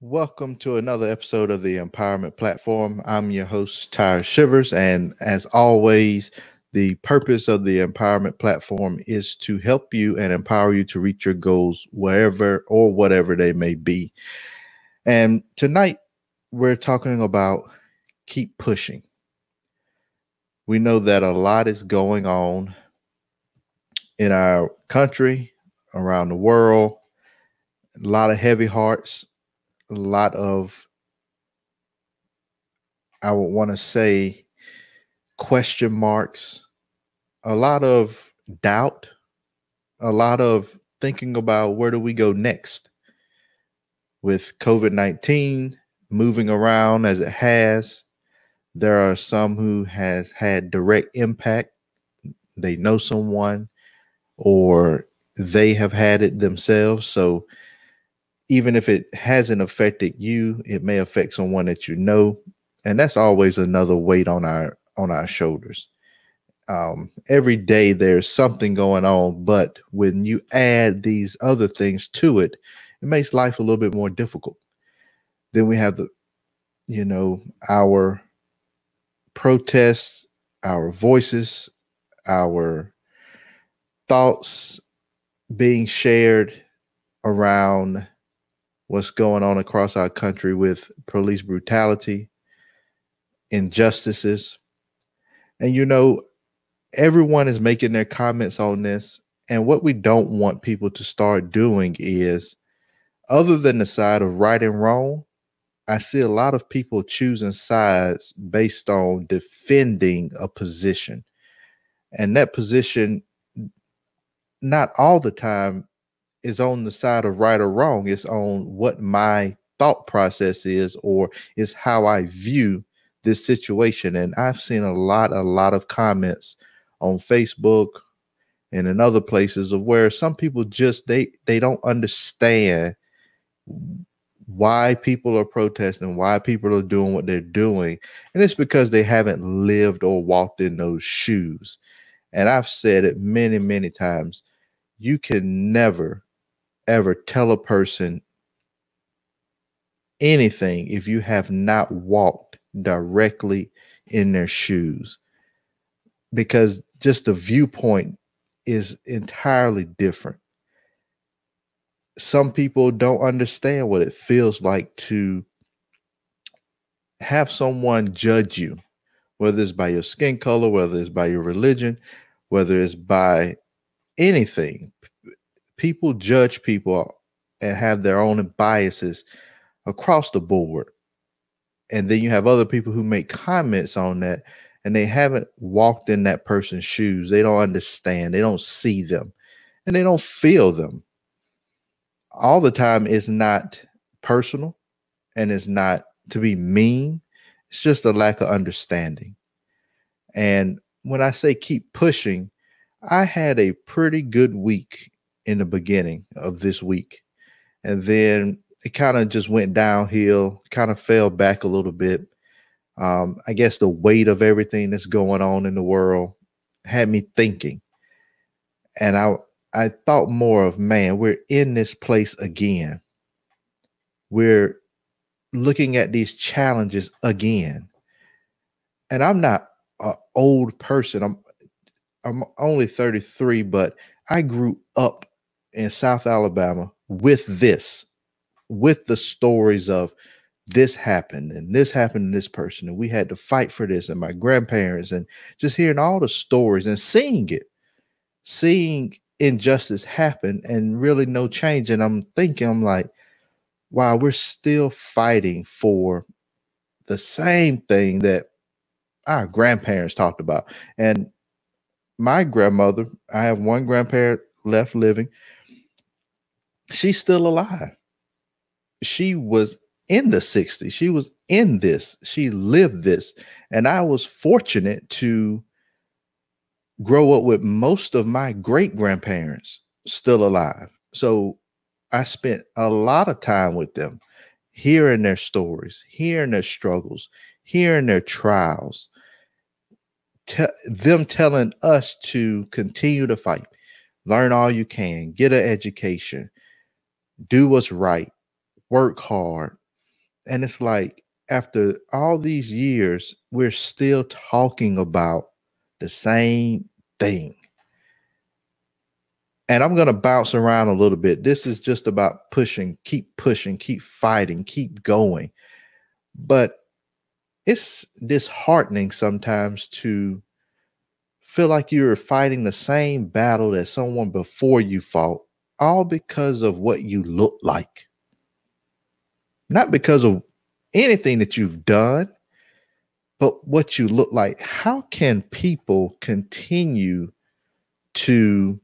Welcome to another episode of the Empowerment Platform. I'm your host, Tyre Shivers, and as always, the purpose of the Empowerment Platform is to help you and empower you to reach your goals wherever or whatever they may be. And tonight, we're talking about keep pushing. We know that a lot is going on in our country, around the world, a lot of heavy hearts, a lot of, I would want to say, question marks, a lot of doubt, a lot of thinking about where do we go next with COVID-19 moving around as it has. There are some who has had direct impact. They know someone or they have had it themselves. So even if it hasn't affected you, it may affect someone that you know. And that's always another weight on our shoulders. Every day there's something going on, but when you add these other things to it, it makes life a little bit more difficult. Then we have our protests, our voices, our thoughts being shared around what's going on across our country with police brutality, injustices. And everyone is making their comments on this. And what we don't want people to start doing is, other than the side of right and wrong, I see a lot of people choosing sides based on defending a position. And that position, not all the time, is on the side of right or wrong. It's on what my thought process is, or is how I view this situation. And I've seen a lot of comments on Facebook and in other places of where some people just they don't understand why people are protesting, why people are doing what they're doing. And it's because they haven't lived or walked in those shoes. And I've said it many, many times. You can never, ever tell a person anything if you have not walked directly in their shoes, because just the viewpoint is entirely different. Some people don't understand what it feels like to have someone judge you, whether it's by your skin color, whether it's by your religion, whether it's by anything. People judge people and have their own biases across the board. And then you have other people who make comments on that, and they haven't walked in that person's shoes. They don't understand. They don't see them, and they don't feel them. All the time, it's not personal, and it's not to be mean. It's just a lack of understanding. And when I say keep pushing, I had a pretty good week in the beginning of this week. And then it kind of just went downhill, kind of fell back a little bit. I guess the weight of everything that's going on in the world had me thinking. And I thought more of, man, we're in this place again. We're looking at these challenges again. And I'm not an old person. I'm only 33, but I grew up in South Alabama with the stories of this happened and this happened to this person, and we had to fight for this, and my grandparents, and just hearing all the stories and seeing injustice happen and really no change. And I'm like, wow, we're still fighting for the same thing that our grandparents talked about. And my grandmother, I have one grandparent left living. She's still alive. She was in the 60s. She was in this. She lived this. And I was fortunate to grow up with most of my great grandparents still alive. So I spent a lot of time with them, hearing their stories, hearing their struggles, hearing their trials, them telling us to continue to fight, learn all you can, get an education, do what's right, work hard. And it's like, after all these years, we're still talking about the same thing. And I'm going to bounce around a little bit. This is just about pushing, keep fighting, keep going. But it's disheartening sometimes to feel like you're fighting the same battle that someone before you fought, all because of what you look like. Not because of anything that you've done, but what you look like. How can people continue to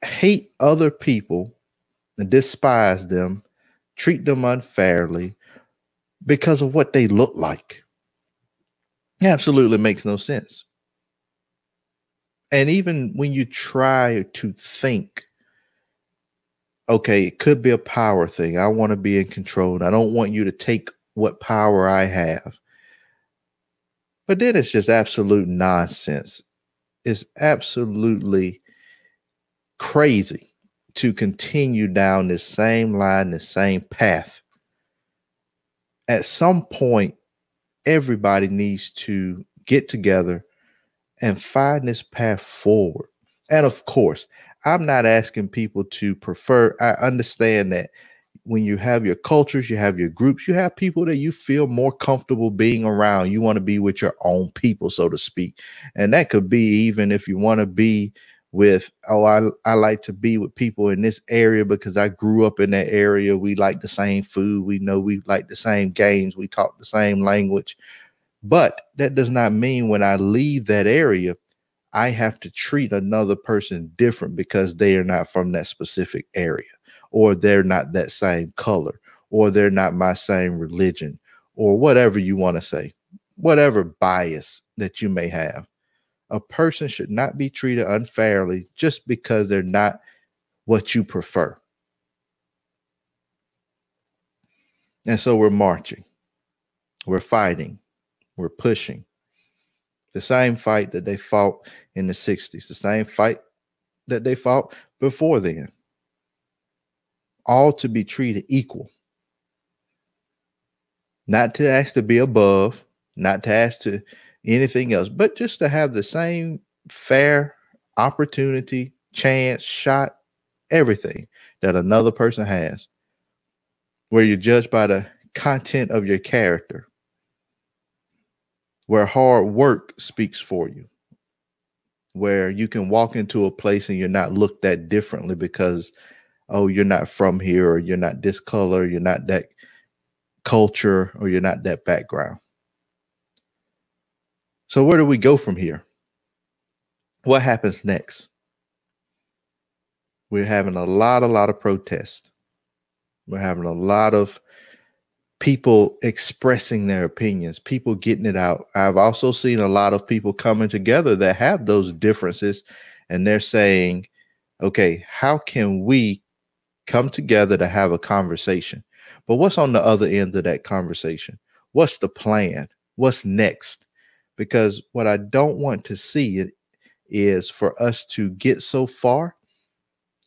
hate other people and despise them, treat them unfairly because of what they look like? It absolutely makes no sense. And even when you try to think, okay, it could be a power thing. I want to be in control. I don't want you to take what power I have. But then it's just absolute nonsense. It's absolutely crazy to continue down this same line, this same path. At some point, everybody needs to get together and find this path forward. And of course, I'm not asking people to prefer. I understand that when you have your cultures, you have your groups, you have people that you feel more comfortable being around. You want to be with your own people, so to speak. And that could be even if you want to be with, oh, I like to be with people in this area because I grew up in that area. We like the same food. We know we like the same games. We talk the same language. But that does not mean when I leave that area, I have to treat another person different because they are not from that specific area, or they're not that same color, or they're not my same religion, or whatever you want to say, whatever bias that you may have. A person should not be treated unfairly just because they're not what you prefer. And so we're marching, we're fighting, we're pushing. The same fight that they fought in the 60s, the same fight that they fought before then, all to be treated equal. Not to ask to be above, not to ask to anything else, but just to have the same fair opportunity, chance, shot, everything that another person has, where you're judged by the content of your character, where hard work speaks for you, where you can walk into a place and you're not looked at differently because, oh, you're not from here, or you're not this color, you're not that culture, or you're not that background. So where do we go from here? What happens next? We're having a lot of protests. We're having a lot of people expressing their opinions, people getting it out. I've also seen a lot of people coming together that have those differences, and they're saying, okay, how can we come together to have a conversation? But what's on the other end of that conversation? What's the plan? What's next? Because what I don't want to see is for us to get so far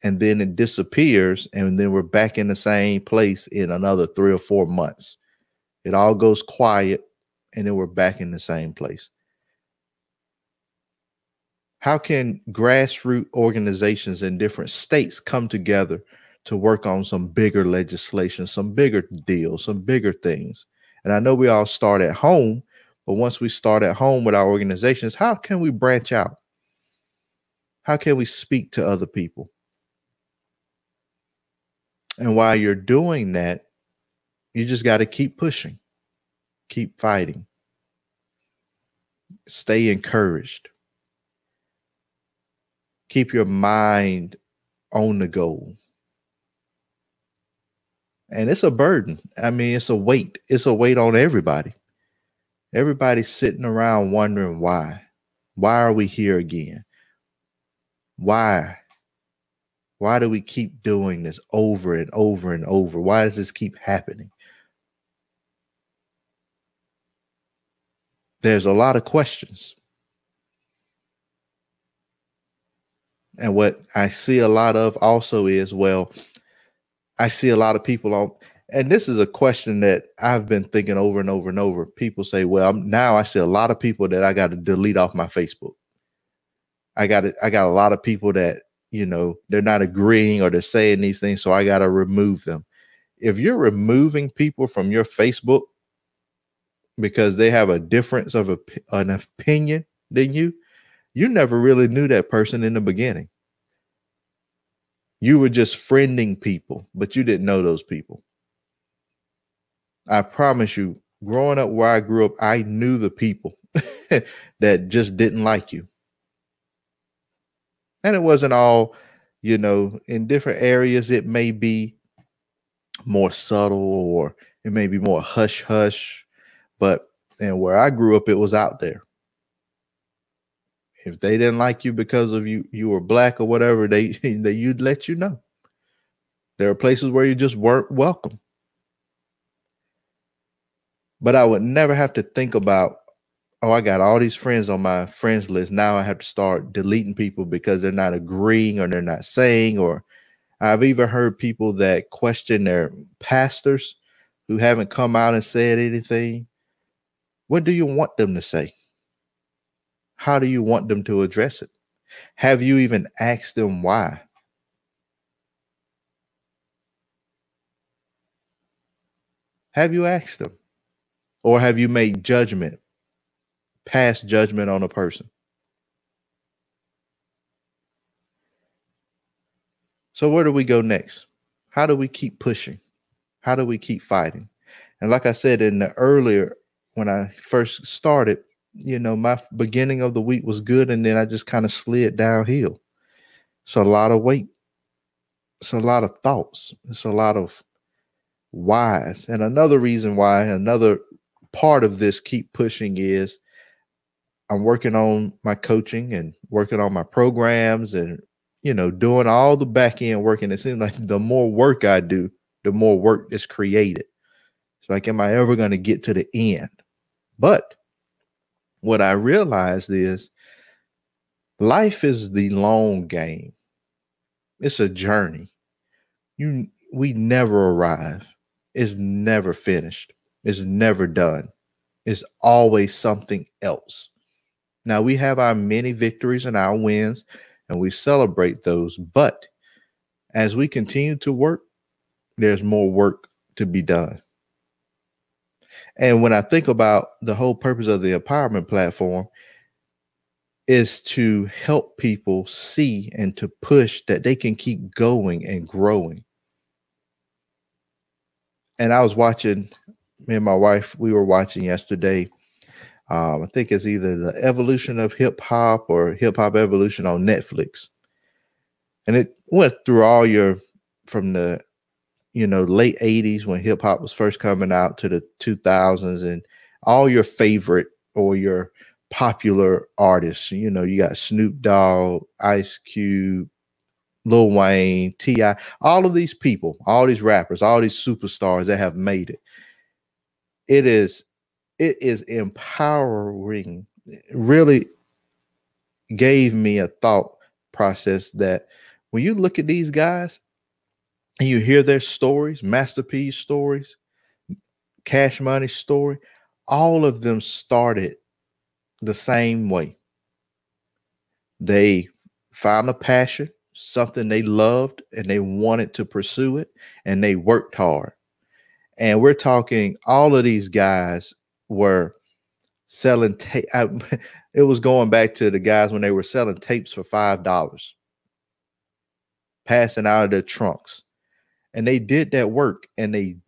and then it disappears, and then we're back in the same place in another 3 or 4 months. It all goes quiet, and then we're back in the same place. How can grassroots organizations in different states come together to work on some bigger legislation, some bigger deals, some bigger things? And I know we all start at home, but once we start at home with our organizations, how can we branch out? How can we speak to other people? And while you're doing that, you just got to keep pushing, keep fighting, stay encouraged, keep your mind on the goal. And it's a burden. I mean, it's a weight. It's a weight on everybody. Everybody's sitting around wondering why. Why are we here again? Why? Why do we keep doing this over and over and over? Why does this keep happening? There's a lot of questions. And what I see a lot of also is, well, I see a lot of people And this is a question that I've been thinking over and over and over. People say, well, now I see a lot of people that I got to delete off my Facebook. I got a lot of people that, they're not agreeing or they're saying these things, so I got to remove them. If you're removing people from your Facebook because they have a difference of an opinion than you never really knew that person in the beginning. You were just friending people, but you didn't know those people. I promise you, growing up where I grew up, I knew the people that just didn't like you. And it wasn't all, in different areas, it may be more subtle or it may be more hush hush. But and where I grew up, it was out there. If they didn't like you because of you were black or whatever, you'd let you know. There are places where you just weren't welcome. But I would never have to think about, oh, I got all these friends on my friends list. Now I have to start deleting people because they're not agreeing or they're not saying. Or I've even heard people that question their pastors who haven't come out and said anything. What do you want them to say? How do you want them to address it? Have you even asked them why? Have you asked them? Or have you made judgment, past judgment on a person? So where do we go next? How do we keep pushing? How do we keep fighting? And like I said in the earlier, when I first started, my beginning of the week was good. And then I just kind of slid downhill. It's a lot of weight. It's a lot of thoughts. It's a lot of whys. And another reason why, another part of this keep pushing is I'm working on my coaching and working on my programs and, doing all the back end work. And it seems like the more work I do, the more work is created. It's like, am I ever going to get to the end? But what I realized is life is the long game. It's a journey. We never arrive. It's never finished. It's never done. It's always something else. Now we have our many victories and our wins, and we celebrate those. But as we continue to work, there's more work to be done. And when I think about the whole purpose of the empowerment platform is to help people see and to push that they can keep going and growing. And I was watching, me and my wife, we were watching yesterday. I think it's either The Evolution of Hip Hop or Hip Hop Evolution on Netflix. And it went through from the, late 80s when hip hop was first coming out to the 2000s and all your favorite or your popular artists. You got Snoop Dogg, Ice Cube, Lil Wayne, T.I., all of these people, all these rappers, all these superstars that have made it. It is empowering. It really gave me a thought process that when you look at these guys and you hear their stories, Master P's stories, Cash Money's story, all of them started the same way. They found a passion, something they loved, and they wanted to pursue it, and they worked hard. And we're talking, all of these guys were selling tape. It was going back to the guys when they were selling tapes for $5, passing out of their trunks. And they did that work. And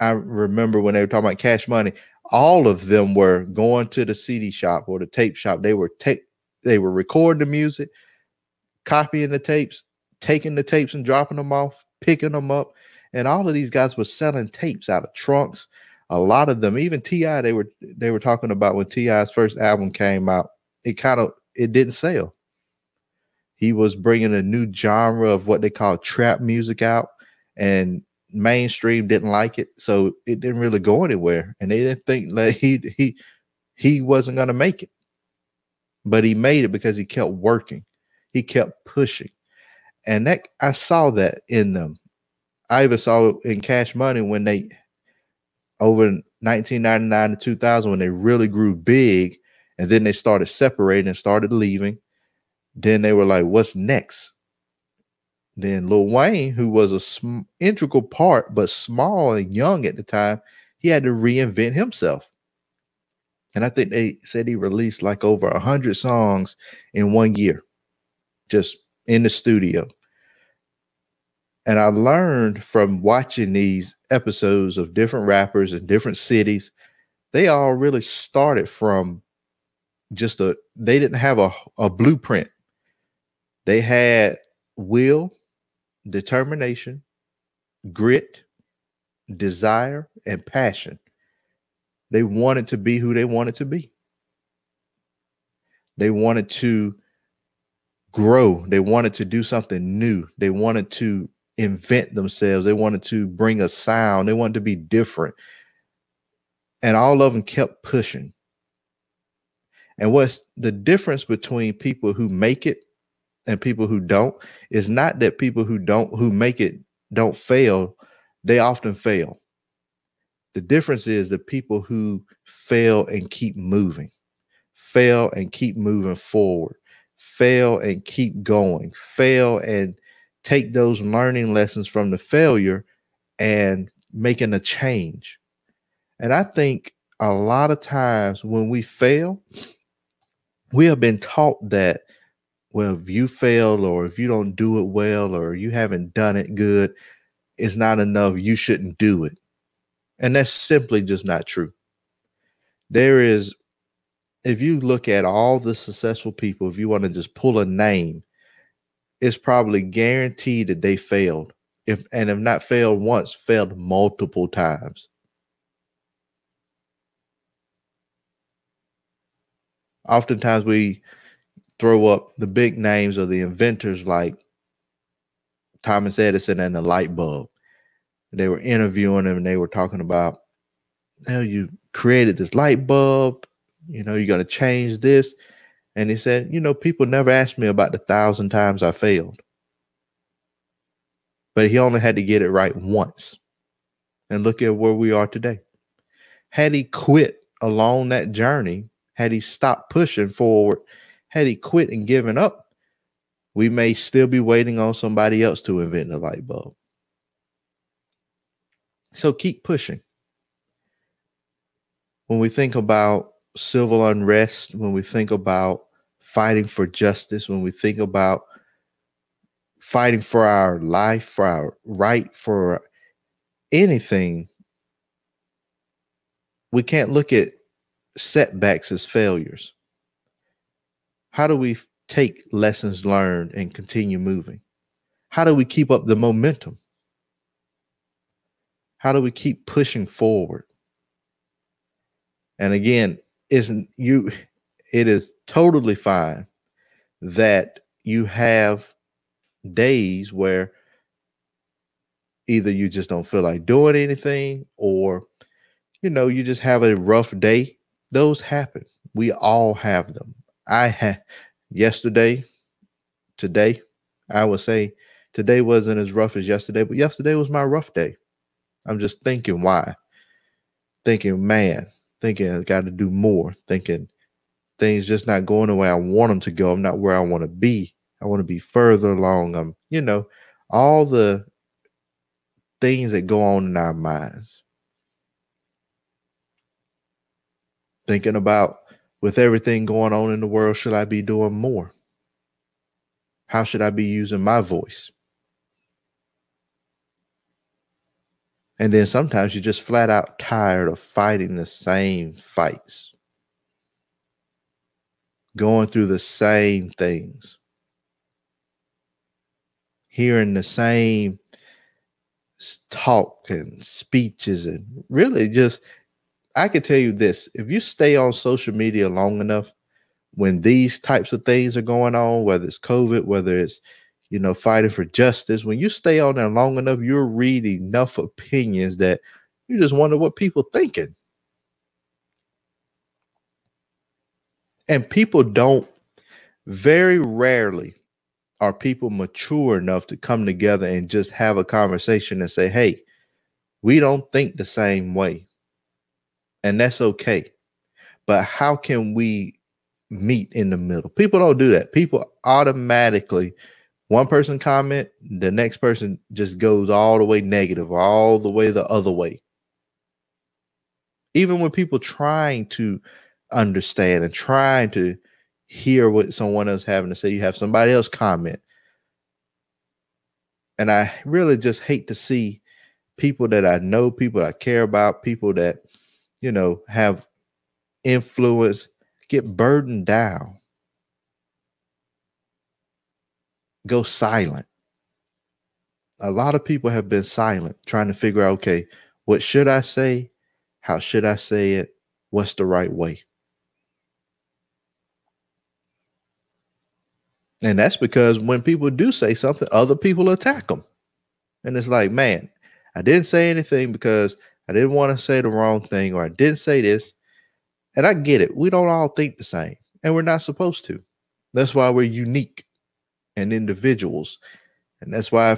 I remember when they were talking about Cash Money, all of them were going to the CD shop or the tape shop. They were recording the music, copying the tapes, taking the tapes and dropping them off, picking them up. And all of these guys were selling tapes out of trunks. A lot of them, even T.I., they were talking about when T.I.'s first album came out, it didn't sell. He was bringing a new genre of what they call trap music out, and mainstream didn't like it, so it didn't really go anywhere. And they didn't think that he wasn't going to make it, but he made it because he kept working, he kept pushing, and that I saw that in them. I even saw in Cash Money when they over 1999 to 2000 when they really grew big, and then they started separating and started leaving. Then they were like, "What's next?" Then Lil Wayne, who was a integral part but small and young at the time, he had to reinvent himself. And I think they said he released like over 100 songs in 1 year, just in the studio. And I learned from watching these episodes of different rappers in different cities, they all really started from they didn't have a blueprint. They had will, determination, grit, desire, and passion. They wanted to be who they wanted to be. They wanted to grow. They wanted to do something new. They wanted to invent themselves. They wanted to bring a sound. They wanted to be different. And all of them kept pushing. And what's the difference between people who make it and people who don't is not that people who make it don't fail. They often fail. The difference is the people who fail and keep moving, fail and keep moving forward, fail and keep going, fail and take those learning lessons from the failure and making a change. And I think a lot of times when we fail, we have been taught that, well, if you fail or if you don't do it well or you haven't done it good, it's not enough. You shouldn't do it. And that's simply just not true. There is, if you look at all the successful people, if you want to just pull a name, it's probably guaranteed that they failed. If not failed once, failed multiple times. Oftentimes we throw up the big names of the inventors like Thomas Edison and the light bulb. They were interviewing him and they were talking about, how you created this light bulb, you're going to change this. And he said, people never asked me about the 1,000 times I failed. But he only had to get it right once. And look at where we are today. Had he quit along that journey, had he stopped pushing forward, had he quit and given up, we may still be waiting on somebody else to invent the light bulb. So keep pushing. When we think about civil unrest, when we think about fighting for justice, when we think about fighting for our life, for our right, for anything, we can't look at setbacks as failures. How do we take lessons learned and continue moving? How do we keep up the momentum? How do we keep pushing forward? And again, it is totally fine that you have days where either you just don't feel like doing anything or, you just have a rough day. Those happen. We all have them. I had yesterday, today, I would say today wasn't as rough as yesterday, but yesterday was my rough day. I'm just thinking why. Thinking I got to do more. Thinking things just not going the way I want them to go. I'm not where I want to be. I want to be further along. All the things that go on in our minds. Thinking about, with everything going on in the world, should I be doing more? How should I be using my voice? And then sometimes you're just flat out tired of fighting the same fights, going through the same things, hearing the same talk and speeches, and really just, I can tell you this, if you stay on social media long enough, when these types of things are going on, whether it's COVID, whether it's, fighting for justice, when you stay on there long enough, you're reading enough opinions that you just wonder what people thinking. And people don't, very rarely Are people mature enough to come together and just have a conversation and say, hey, we don't think the same way? And that's okay. But how can we meet in the middle? People don't do that. People automatically, one person comment, the next person just goes all the way negative, all the way the other way. Even when people trying to understand and trying to hear what someone else having to say, you have somebody else comment. And I really just hate to see people that I know, people I care about, people that, have influence get burdened down, go silent. A lot of people have been silent, trying to figure out, okay, what should I say? How should I say it? What's the right way? And that's because when people do say something, other people attack them. And it's like, man, I didn't say anything because I didn't want to say the wrong thing, or I didn't say this. And I get it. We don't all think the same, and we're not supposed to. That's why we're unique and individuals. And that's why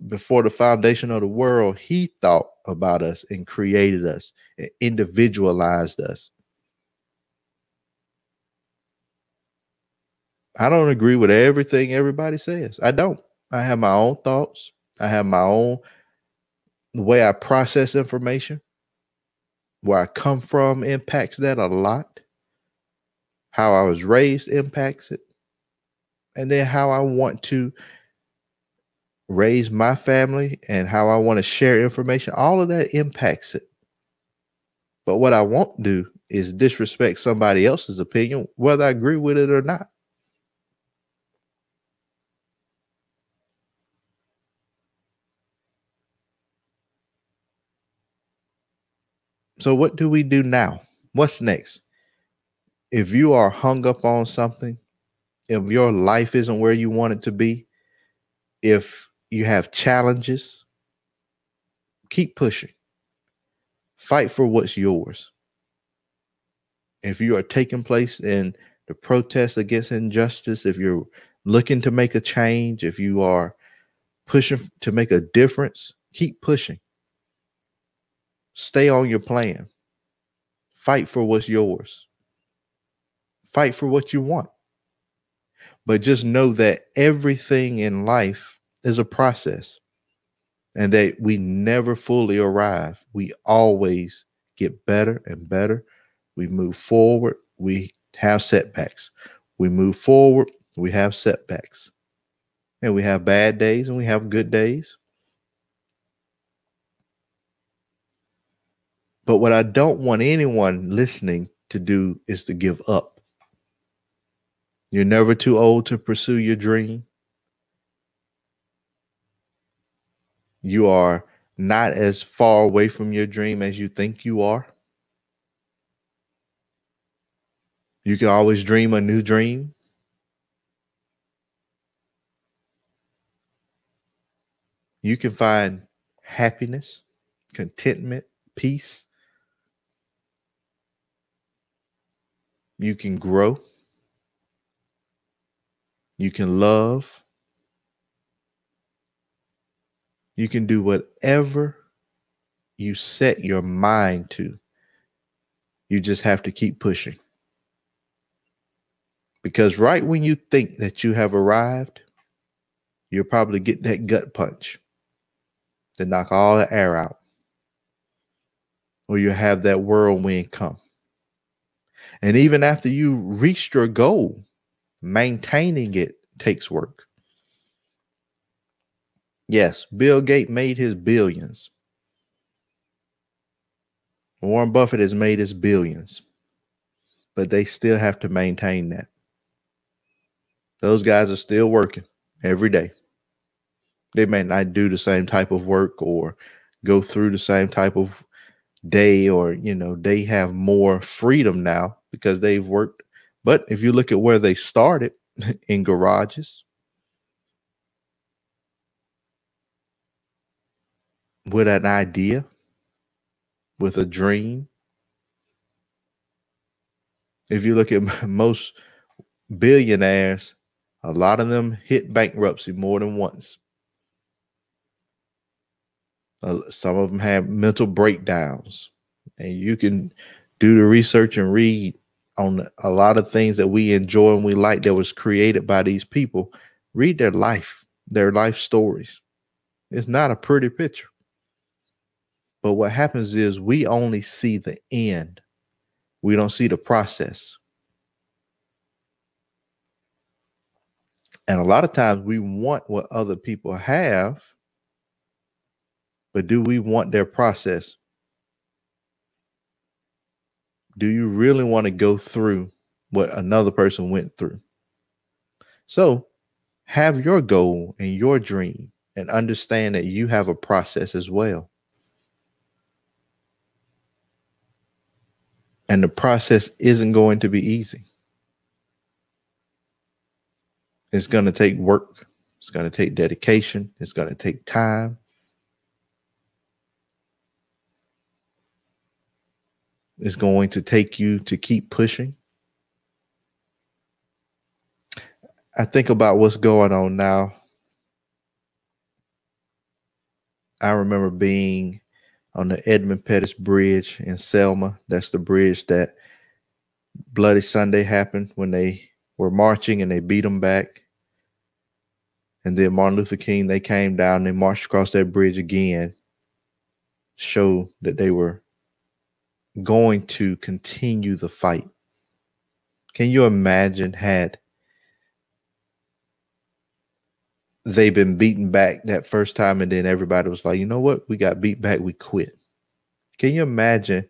before the foundation of the world, he thought about us and created us and individualized us. I don't agree with everything everybody says. I don't. I have my own thoughts. I have my own the way I process information. Where I come from impacts that a lot. How I was raised impacts it. And then how I want to raise my family and how I want to share information, all of that impacts it. But what I won't do is disrespect somebody else's opinion, whether I agree with it or not. So, what do we do now? What's next? If you are hung up on something, if your life isn't where you want it to be, if you have challenges, keep pushing. Fight for what's yours. If you are taking place in the protests against injustice, if you're looking to make a change, if you are pushing to make a difference, keep pushing. Stay on your plan. Fight for what's yours. Fight for what you want. But just know that everything in life is a process and that we never fully arrive. We always get better and better. We move forward. We have setbacks. We move forward. We have setbacks. And we have bad days and we have good days. But what I don't want anyone listening to do is to give up. You're never too old to pursue your dream. You are not as far away from your dream as you think you are. You can always dream a new dream. You can find happiness, contentment, peace. You can grow. You can love. You can do whatever you set your mind to. You just have to keep pushing. Because right when you think that you have arrived, you'll probably get that gut punch to knock all the air out. Or you have that whirlwind come. And even after you reached your goal, maintaining it takes work. Yes, Bill Gates made his billions. Warren Buffett has made his billions. But they still have to maintain that. Those guys are still working every day. They may not do the same type of work or go through the same type of day, or they have more freedom now because they've worked. But if you look at where they started, in garages with an idea, with a dream. If you look at most billionaires, A lot of them hit bankruptcy more than once. Some of them have mental breakdowns, and you can do the research and read on a lot of things that we enjoy and we like that was created by these people. Read their life stories. It's not a pretty picture. But what happens is we only see the end. We don't see the process. And a lot of times we want what other people have, but do we want their process? Do you really want to go through what another person went through? So have your goal and your dream and understand that you have a process as well. And the process isn't going to be easy. It's going to take work. It's going to take dedication. It's going to take time. It's going to take you to keep pushing. I think about what's going on now. I remember being on the Edmund Pettus Bridge in Selma. That's the bridge that Bloody Sunday happened when they were marching and they beat them back. And then Martin Luther King, they came down and they marched across that bridge again to show that they were going to continue the fight. Can you imagine had they been beaten back that first time and then everybody was like, you know what? We got beat back. We quit. Can you imagine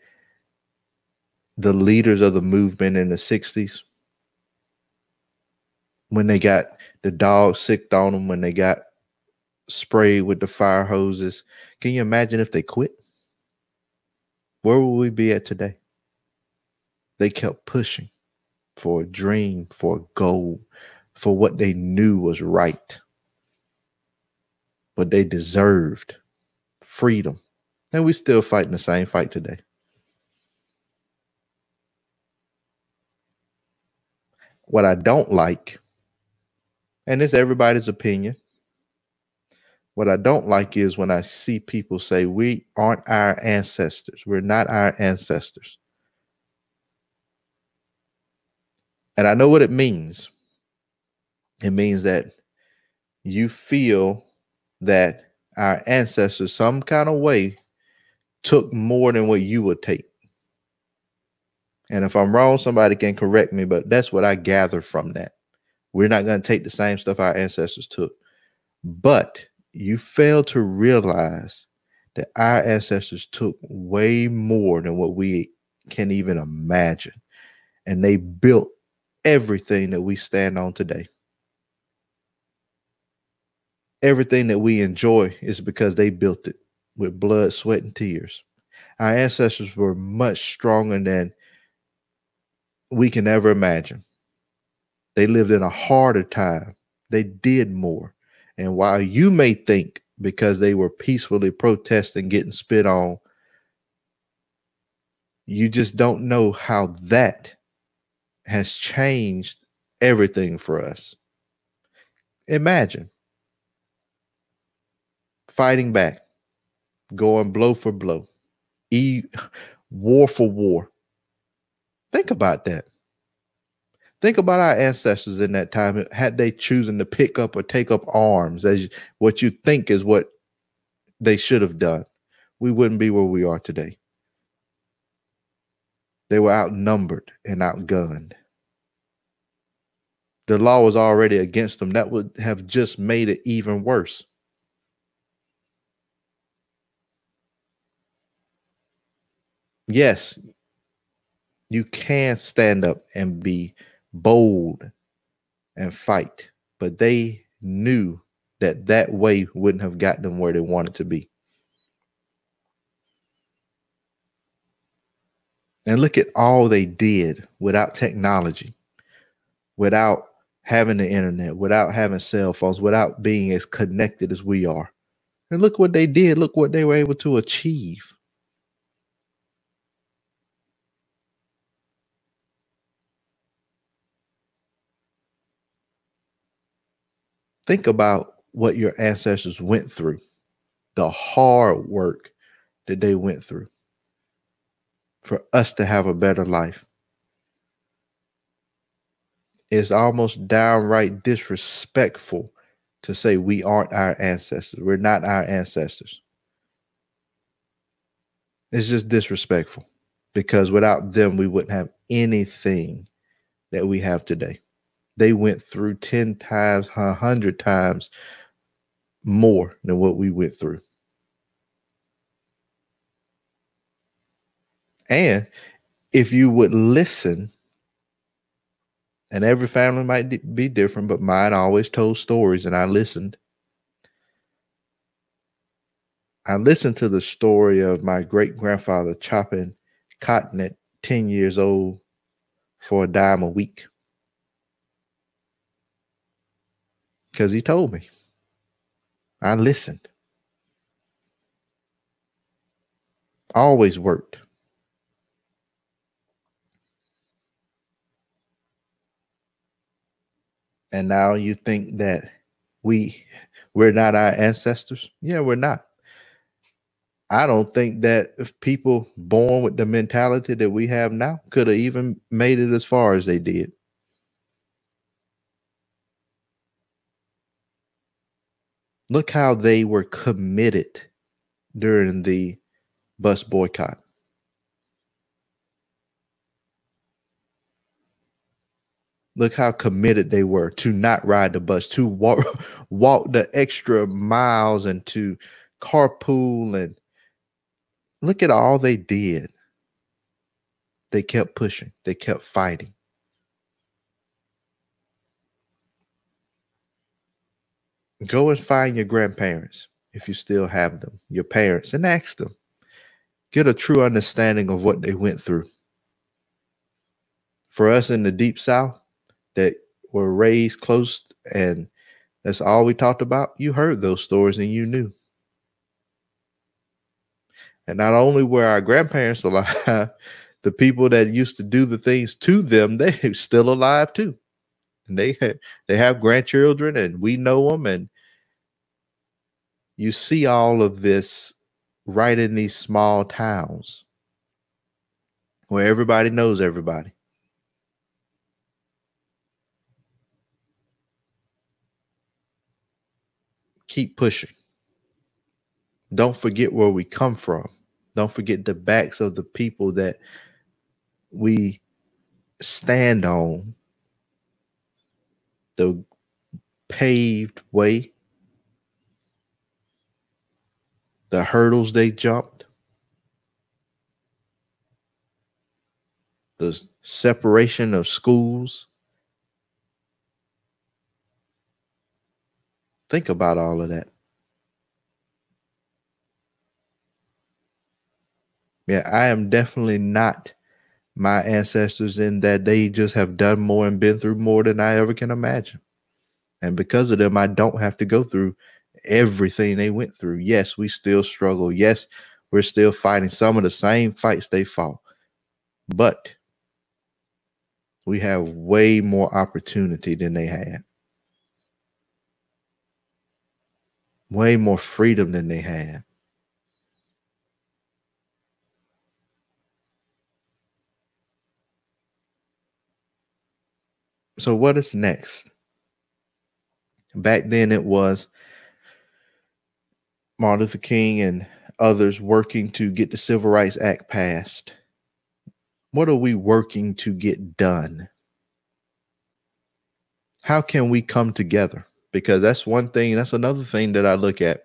the leaders of the movement in the 60s when they got the dogs sicked on them, when they got sprayed with the fire hoses? Can you imagine if they quit? Where would we be at today? They kept pushing for a dream, for a goal, for what they knew was right. But they deserved freedom. And we still fighting the same fight today. What I don't like, and it's everybody's opinion, what I don't like is when I see people say we aren't our ancestors. We're not our ancestors. And I know what it means. It means that you feel that our ancestors, some kind of way, took more than what you would take. And if I'm wrong, somebody can correct me, but that's what I gather from that. We're not going to take the same stuff our ancestors took. But you fail to realize that our ancestors took way more than what we can even imagine. And they built everything that we stand on today. Everything that we enjoy is because they built it with blood, sweat, and tears. Our ancestors were much stronger than we can ever imagine. They lived in a harder time. They did more. And while you may think because they were peacefully protesting, getting spit on, you just don't know how that has changed everything for us. Imagine fighting back, going blow for blow, war for war. Think about that. Think about our ancestors in that time. Had they chosen to pick up or take up arms as what you think is what they should have done, we wouldn't be where we are today. They were outnumbered and outgunned. The law was already against them. That would have just made it even worse. Yes, you can stand up and be bold and fight, but they knew that that way wouldn't have gotten them where they wanted to be. And look at all they did without technology, without having the internet, without having cell phones, without being as connected as we are. And look what they did. Look what they were able to achieve. Think about what your ancestors went through, the hard work that they went through for us to have a better life. It's almost downright disrespectful to say we aren't our ancestors. We're not our ancestors. It's just disrespectful, because without them, we wouldn't have anything that we have today. They went through 10 times, 100 times more than what we went through. And if you would listen, and every family might be different, but mine always told stories, and I listened. I listened to the story of my great grandfather chopping cotton at 10 years old for $10 a week, because he told me. I listened. Always worked. And now you think that we're not our ancestors? Yeah, we're not. I don't think that if people born with the mentality that we have now could have even made it as far as they did. Look how they were committed during the bus boycott. Look how committed they were to not ride the bus, to walk the extra miles, and to carpool. And look at all they did. They kept pushing. They kept fighting. Go and find your grandparents, if you still have them, your parents, and ask them. Get a true understanding of what they went through. For us in the Deep South that were raised close, and that's all we talked about, you heard those stories and you knew. And not only were our grandparents alive, the people that used to do the things to them, they're still alive too. And they have grandchildren, and we know them. And you see all of this right in these small towns where everybody knows everybody. Keep pushing. Don't forget where we come from. Don't forget the backs of the people that we stand on, the paved way, the hurdles they jumped, the separation of schools. Think about all of that. Yeah, I am definitely not my ancestors in that they just have done more and been through more than I ever can imagine. And because of them, I don't have to go through everything they went through. Yes, we still struggle. Yes, we're still fighting some of the same fights they fought. But we have way more opportunity than they had. Way more freedom than they had. So what is next? Back then it was Martin Luther King and others working to get the Civil Rights Act passed. What are we working to get done? How can we come together? Because that's one thing, that's another thing that I look at.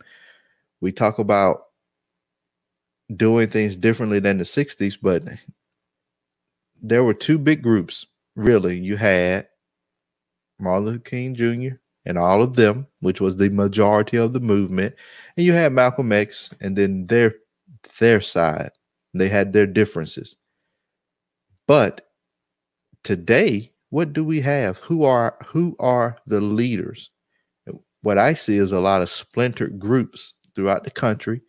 We talk about doing things differently than the 60s, but there were two big groups, really. You had Martin Luther King Jr. and all of them, which was the majority of the movement. And you had Malcolm X, and then their side. They had their differences. But today, what do we have? Who are the leaders? What I see is a lot of splintered groups throughout the country,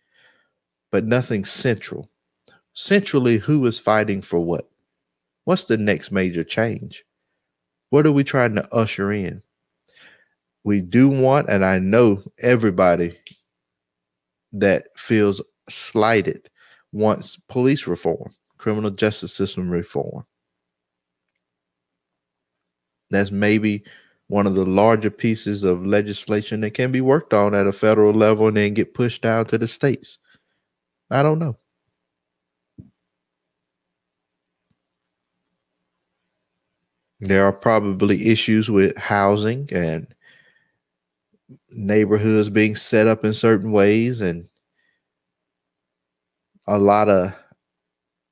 but nothing central. Centrally, who is fighting for what? What's the next major change? What are we trying to usher in? we do want, and I know everybody that feels slighted wants police reform, criminal justice system reform. That's maybe one of the larger pieces of legislation that can be worked on at a federal level and then get pushed down to the states. I don't know. There are probably issues with housing and neighborhoods being set up in certain ways, and a lot of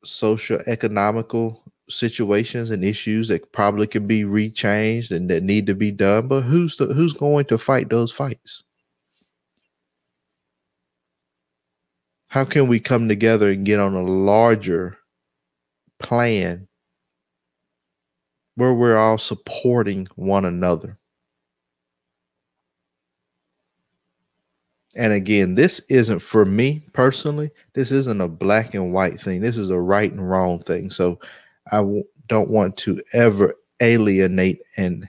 social economical situations and issues that probably can be rechanged and that need to be done. But who's going to fight those fights? How can we come together and get on a larger plan where we're all supporting one another? And again, this isn't for me personally. This isn't a black and white thing. This is a right and wrong thing. So I don't want to ever alienate. And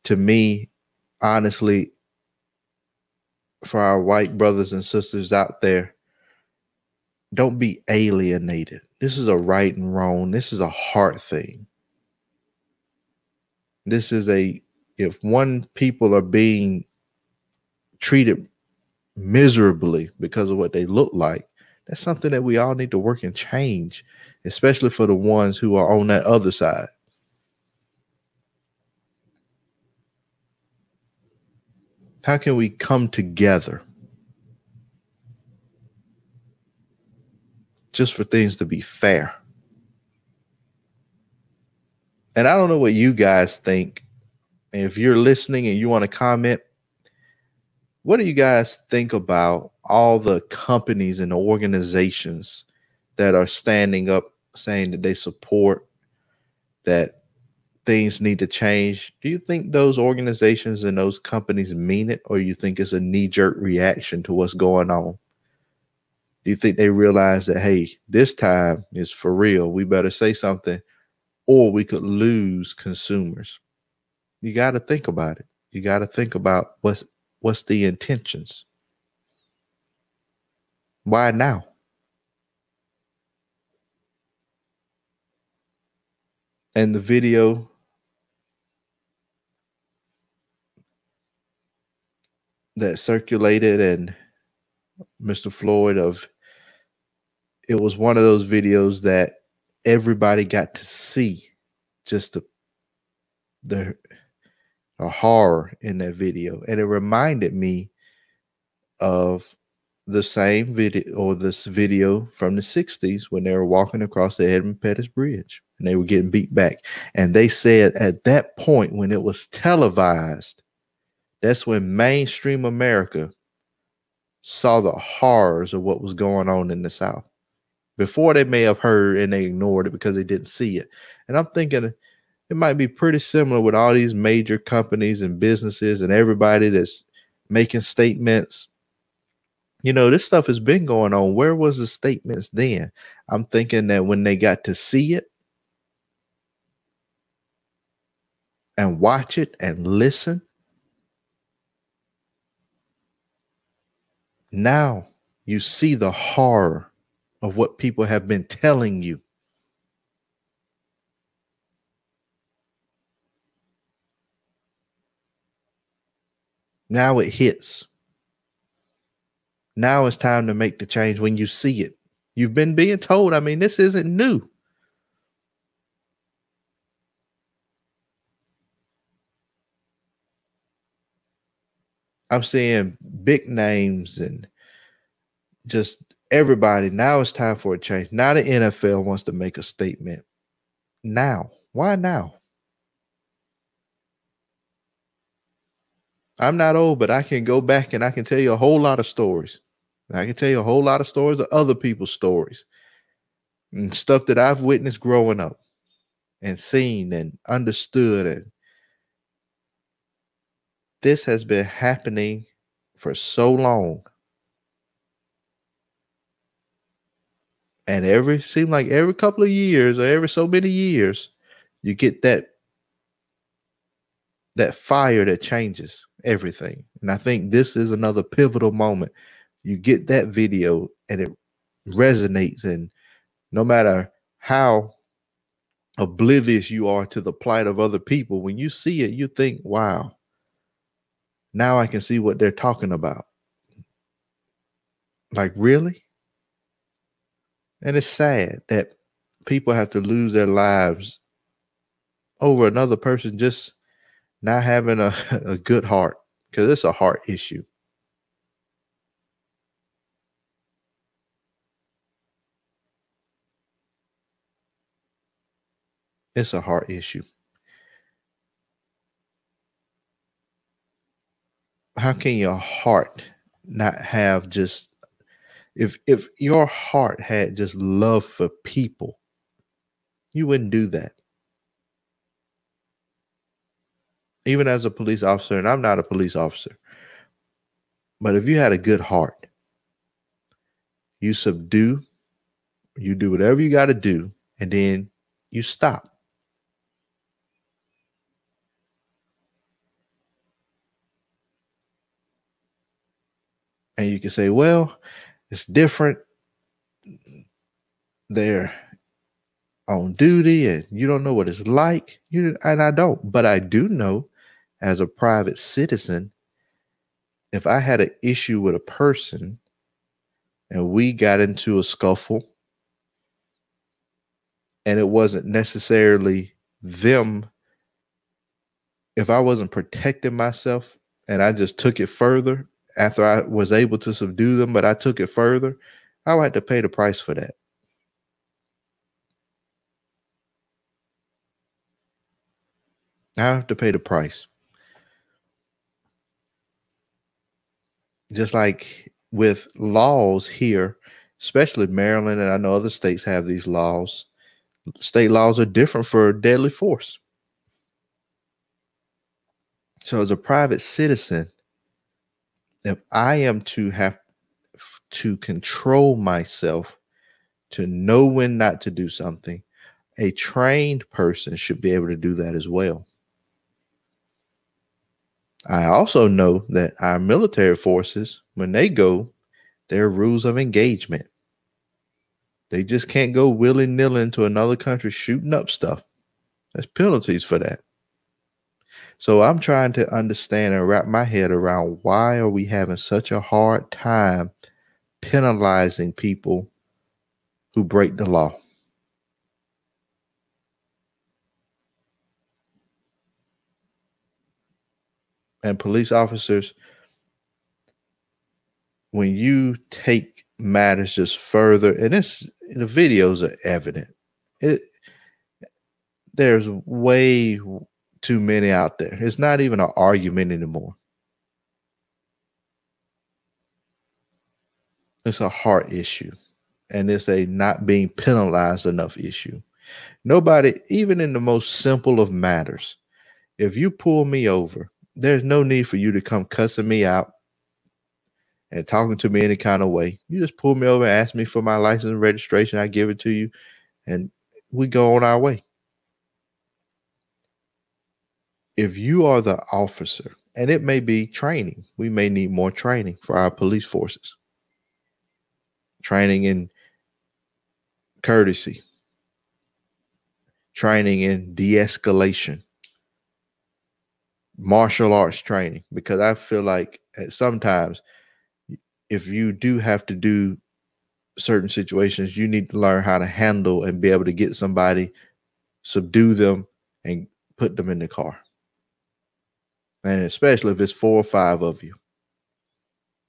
to me, honestly, for our white brothers and sisters out there, don't be alienated. This is a right and wrong. This is a heart thing. This is if one people are being treated miserably because of what they look like, that's something that we all need to work and change, especially for the ones who are on that other side. How can we come together just for things to be fair? And I don't know what you guys think. And if you're listening and you want to comment, what do you guys think about all the companies and organizations that are standing up saying that they support that things need to change? Do you think those organizations and those companies mean it, or you think it's a knee-jerk reaction to what's going on? Do you think they realize that, hey, this time is for real, we better say something, or we could lose consumers? You got to think about it. You got to think about what's the intentions. Why now? And the video that circulated and Mr. Floyd, it was one of those videos that everybody got to see, just the horror in that video. And it reminded me of the same video, or this video from the 60s when they were walking across the Edmund Pettus Bridge and they were getting beat back. And they said at that point, when it was televised, that's when mainstream America saw the horrors of what was going on in the South. Before, they may have heard and they ignored it because they didn't see it. And I'm thinking it might be pretty similar with all these major companies and businesses and everybody that's making statements. You know, this stuff has been going on. Where was the statements then? I'm thinking that when they got to see it and watch it and listen, now you see the horror of what people have been telling you. Now it hits. Now it's time to make the change when you see it. You've been being told. I mean, this isn't new. I'm seeing big names and just everybody. Now it's time for a change. Now the NFL wants to make a statement. Now. Why now? I'm not old, but I can go back and I can tell you a whole lot of stories. I can tell you a whole lot of stories of other people's stories and stuff that I've witnessed growing up and seen and understood. And this has been happening for so long. And seems like every couple of years or every so many years, you get that fire that changes. everything. And I think this is another pivotal moment. You get that video and it resonates, and no matter how oblivious you are to the plight of other people, when you see it, you think, wow, now I can see what they're talking about. Like, really? And it's sad that people have to lose their lives over another person just not having a good heart, because it's a heart issue. It's a heart issue. How can your heart not have just, if your heart had just love for people, you wouldn't do that. Even as a police officer, and I'm not a police officer, but if you had a good heart, you subdue, you do whatever you got to do, and then you stop. And you can say, well, it's different. They're on duty and you don't know what it's like. And I don't, but I do know as a private citizen, if I had an issue with a person and we got into a scuffle and it wasn't necessarily them, if I wasn't protecting myself and I just took it further after I was able to subdue them, but I took it further, I would have to pay the price for that. I have to pay the price. Just like with laws here, especially Maryland, and I know other states have these laws. State laws are different for deadly force. So as a private citizen, if I am to have to control myself to know when not to do something, a trained person should be able to do that as well. I also know that our military forces, when they go, there are rules of engagement. They just can't go willy-nilly into another country shooting up stuff. There's penalties for that. So I'm trying to understand and wrap my head around, why are we having such a hard time penalizing people who break the law? And police officers, when you take matters just further, and the videos are evident, there's way too many out there. It's not even an argument anymore. It's a heart issue, and it's a not being penalized enough issue. Nobody, even in the most simple of matters, if you pull me over, there's no need for you to come cussing me out and talking to me any kind of way. You just pull me over, ask me for my license and registration, I give it to you, and we go on our way. If you are the officer, and it may be training, we may need more training for our police forces. Training in courtesy, training in de-escalation, martial arts training, because I feel like sometimes if you do have to do certain situations, you need to learn how to handle and be able to get somebody, subdue them, and put them in the car. And especially if it's 4 or 5 of you.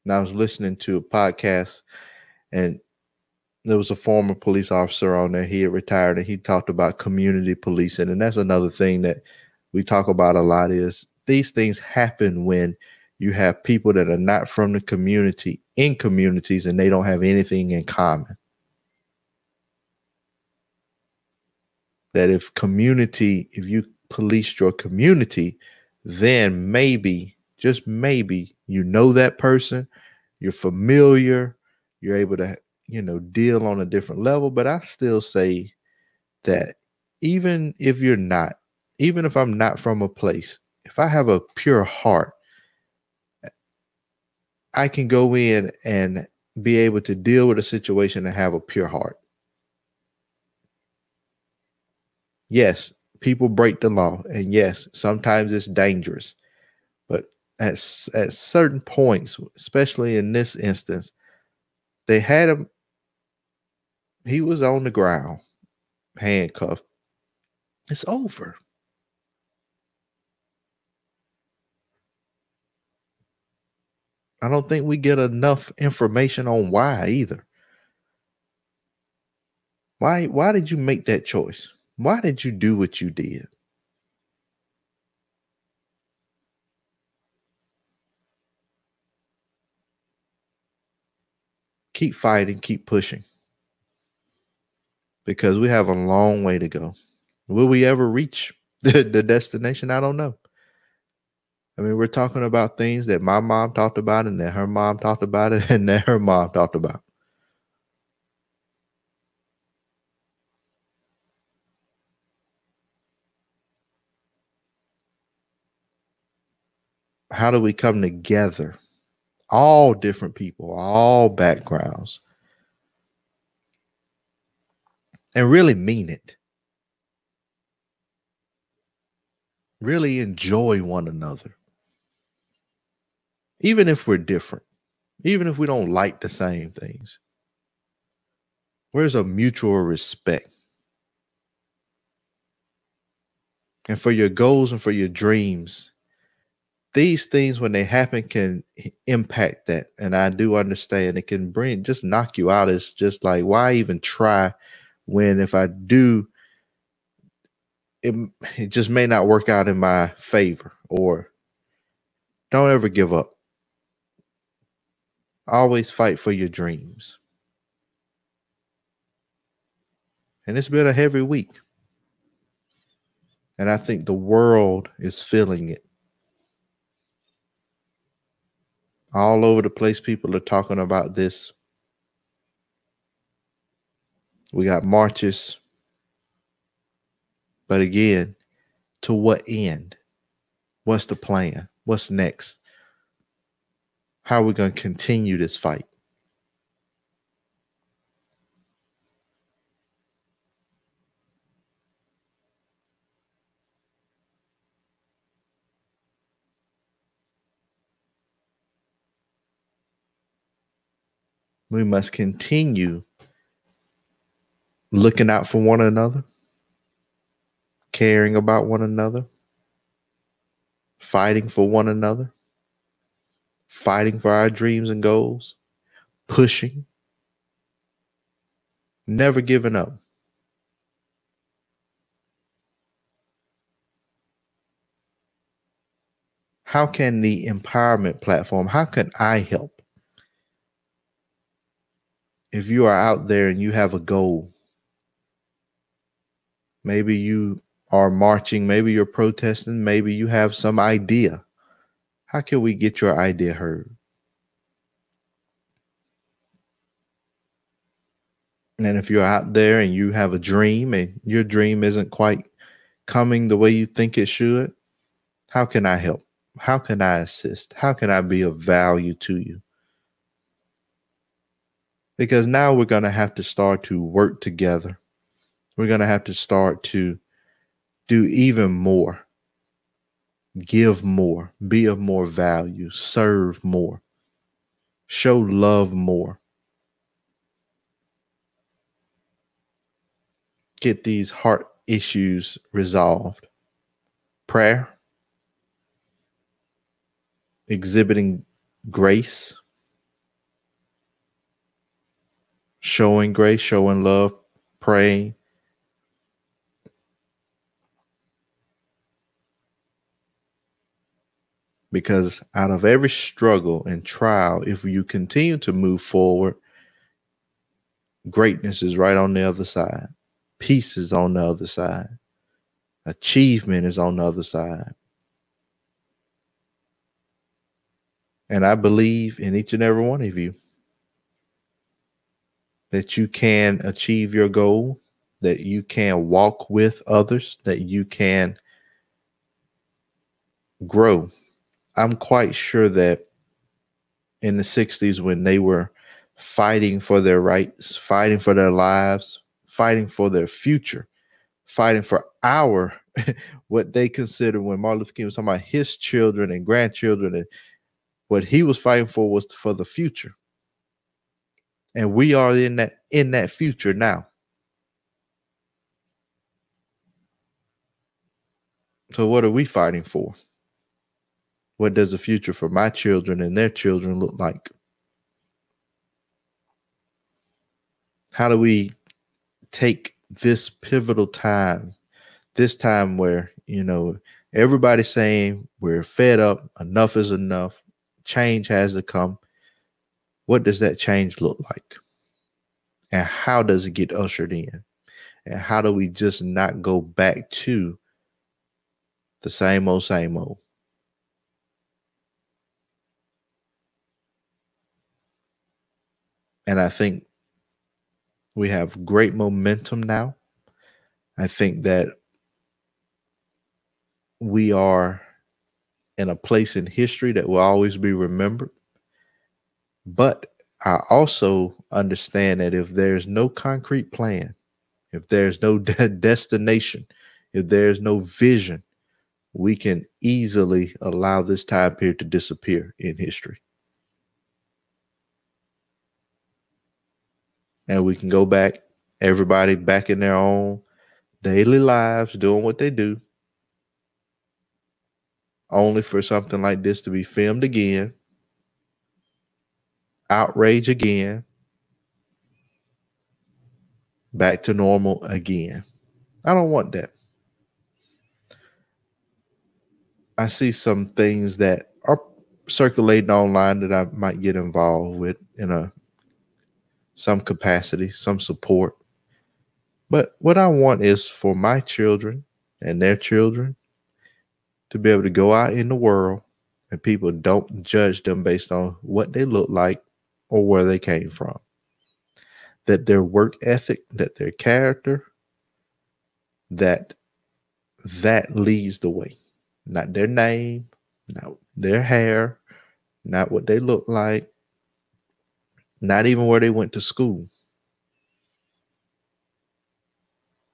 And I was listening to a podcast, and there was a former police officer on there. He had retired, and he talked about community policing. And that's another thing that we talk about a lot, is these things happen when you have people that are not from the community in communities and they don't have anything in common. That if you policed your community, then maybe, just maybe, you know that person, you're familiar, you're able to, deal on a different level. But I still say that even if I'm not from a place, if I have a pure heart, I can go in and be able to deal with a situation and have a pure heart. Yes, people break the law, and yes, sometimes it's dangerous. But at certain points, especially in this instance, they had him. He was on the ground, handcuffed. It's over. I don't think we get enough information on why either. Why did you make that choice? Why did you do what you did? Keep fighting, keep pushing. Because we have a long way to go. Will we ever reach the destination? I don't know. I mean, we're talking about things that my mom talked about and that her mom talked about it and that her mom talked about. How do we come together? All different people, all backgrounds, and really mean it. Really enjoy one another. Even if we're different, even if we don't like the same things. Where's a mutual respect? And for your goals and for your dreams, these things, when they happen, can impact that. And I do understand it can just knock you out. It's just like, why even try when if I do, it just may not work out in my favor. Or don't ever give up. Always fight for your dreams. And it's been a heavy week. And I think the world is feeling it. All over the place, people are talking about this. We got marches. But again, to what end? What's the plan? What's next? How are we going to continue this fight? We must continue looking out for one another, caring about one another, fighting for one another, fighting for our dreams and goals, pushing, never giving up. How can the empowerment platform, how can I help? If you are out there and you have a goal, maybe you are marching, maybe you're protesting, maybe you have some idea. How can we get your idea heard? And if you're out there and you have a dream and your dream isn't quite coming the way you think it should, how can I help? How can I assist? How can I be of value to you? Because now we're going to have to start to work together. We're going to have to start to do even more, give more, be of more value, serve more, show love more. Get these heart issues resolved. Prayer, exhibiting grace, showing grace, showing love, praying. Because out of every struggle and trial, if you continue to move forward, greatness is right on the other side. Peace is on the other side. Achievement is on the other side. And I believe in each and every one of you that you can achieve your goal, that you can walk with others, that you can grow. I'm quite sure that in the 60s when they were fighting for their rights, fighting for their lives, fighting for their future, fighting for our what they consider, when Martin Luther King was talking about his children and grandchildren, and what he was fighting for was for the future. And we are in that future now. So what are we fighting for? What does the future for my children and their children look like? How do we take this pivotal time, this time where, everybody's saying we're fed up, enough is enough, change has to come. What does that change look like? And how does it get ushered in? And how do we just not go back to the same old, same old? And I think we have great momentum now. I think that we are in a place in history that will always be remembered. But I also understand that if there's no concrete plan, if there's no destination, if there's no vision, we can easily allow this time period to disappear in history. And we can go back, everybody back in their own daily lives, doing what they do, only for something like this to be filmed again, outrage again, back to normal again. I don't want that. I see some things that are circulating online that I might get involved with in some capacity, some support. But what I want is for my children and their children to be able to go out in the world and people don't judge them based on what they look like or where they came from. That their work ethic, that their character, that leads the way. Not their name, not their hair, not what they look like, not even where they went to school.